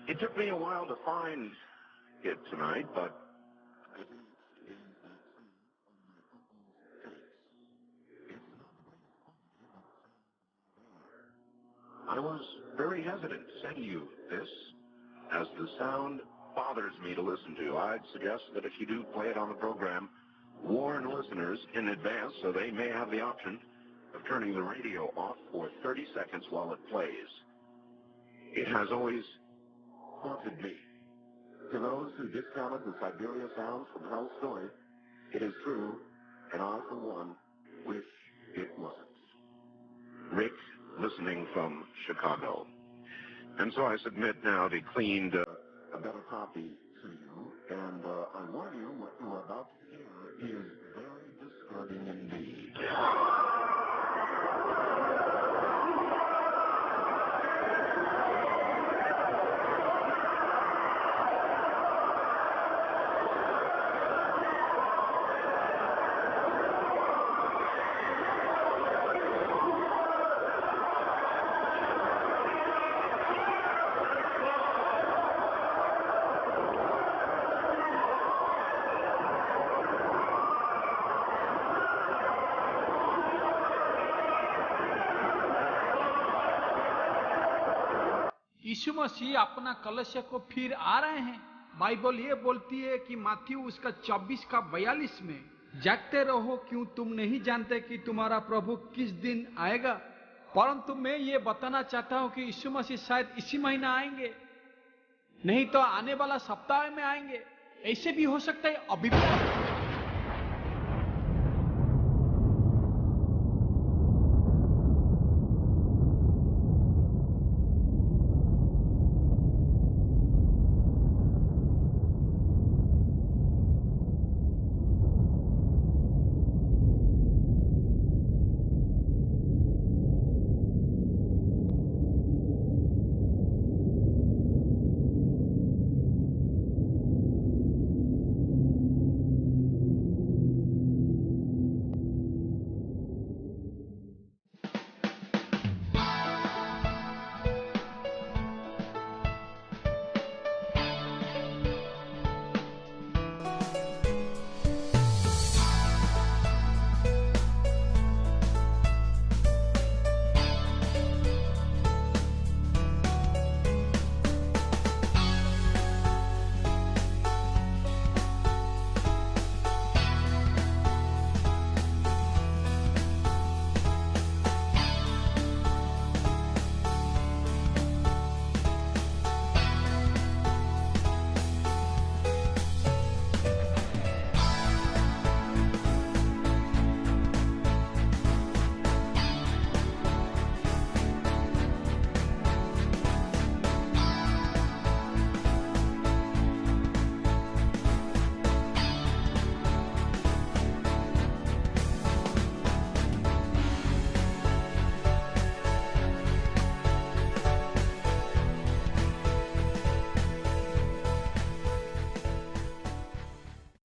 It took me a while to find it tonight, but it is I was very hesitant to send you this, as the sound bothers me to listen to. I'd suggest that if you do play it on the program, warn listeners in advance so they may have the option of turning the radio off for 30 seconds while it plays. It has always haunted me. To those who discounted the Siberia sounds from Hell's story, it is true, and I, for one, wish it wasn't. Rick, listening from Chicago. And so I submit now the cleaned, a better copy to you, and I warn you, what you are about to hear is very disturbing indeed. यीशु मसीह अपना कलश को फिर आ रहे हैं। Bible ये बोलती है कि मत्ती उसका 24 का 42 में, जागते रहो क्यों तुम नहीं जानते कि तुम्हारा प्रभु किस दिन आएगा। परंतु मैं ये बताना चाहता हूं कि यीशु मसीह शायद इसी महीना आएंगे, नहीं तो आने वाला सप्ताह में आएंगे, ऐसे भी हो सकता है, अभी भी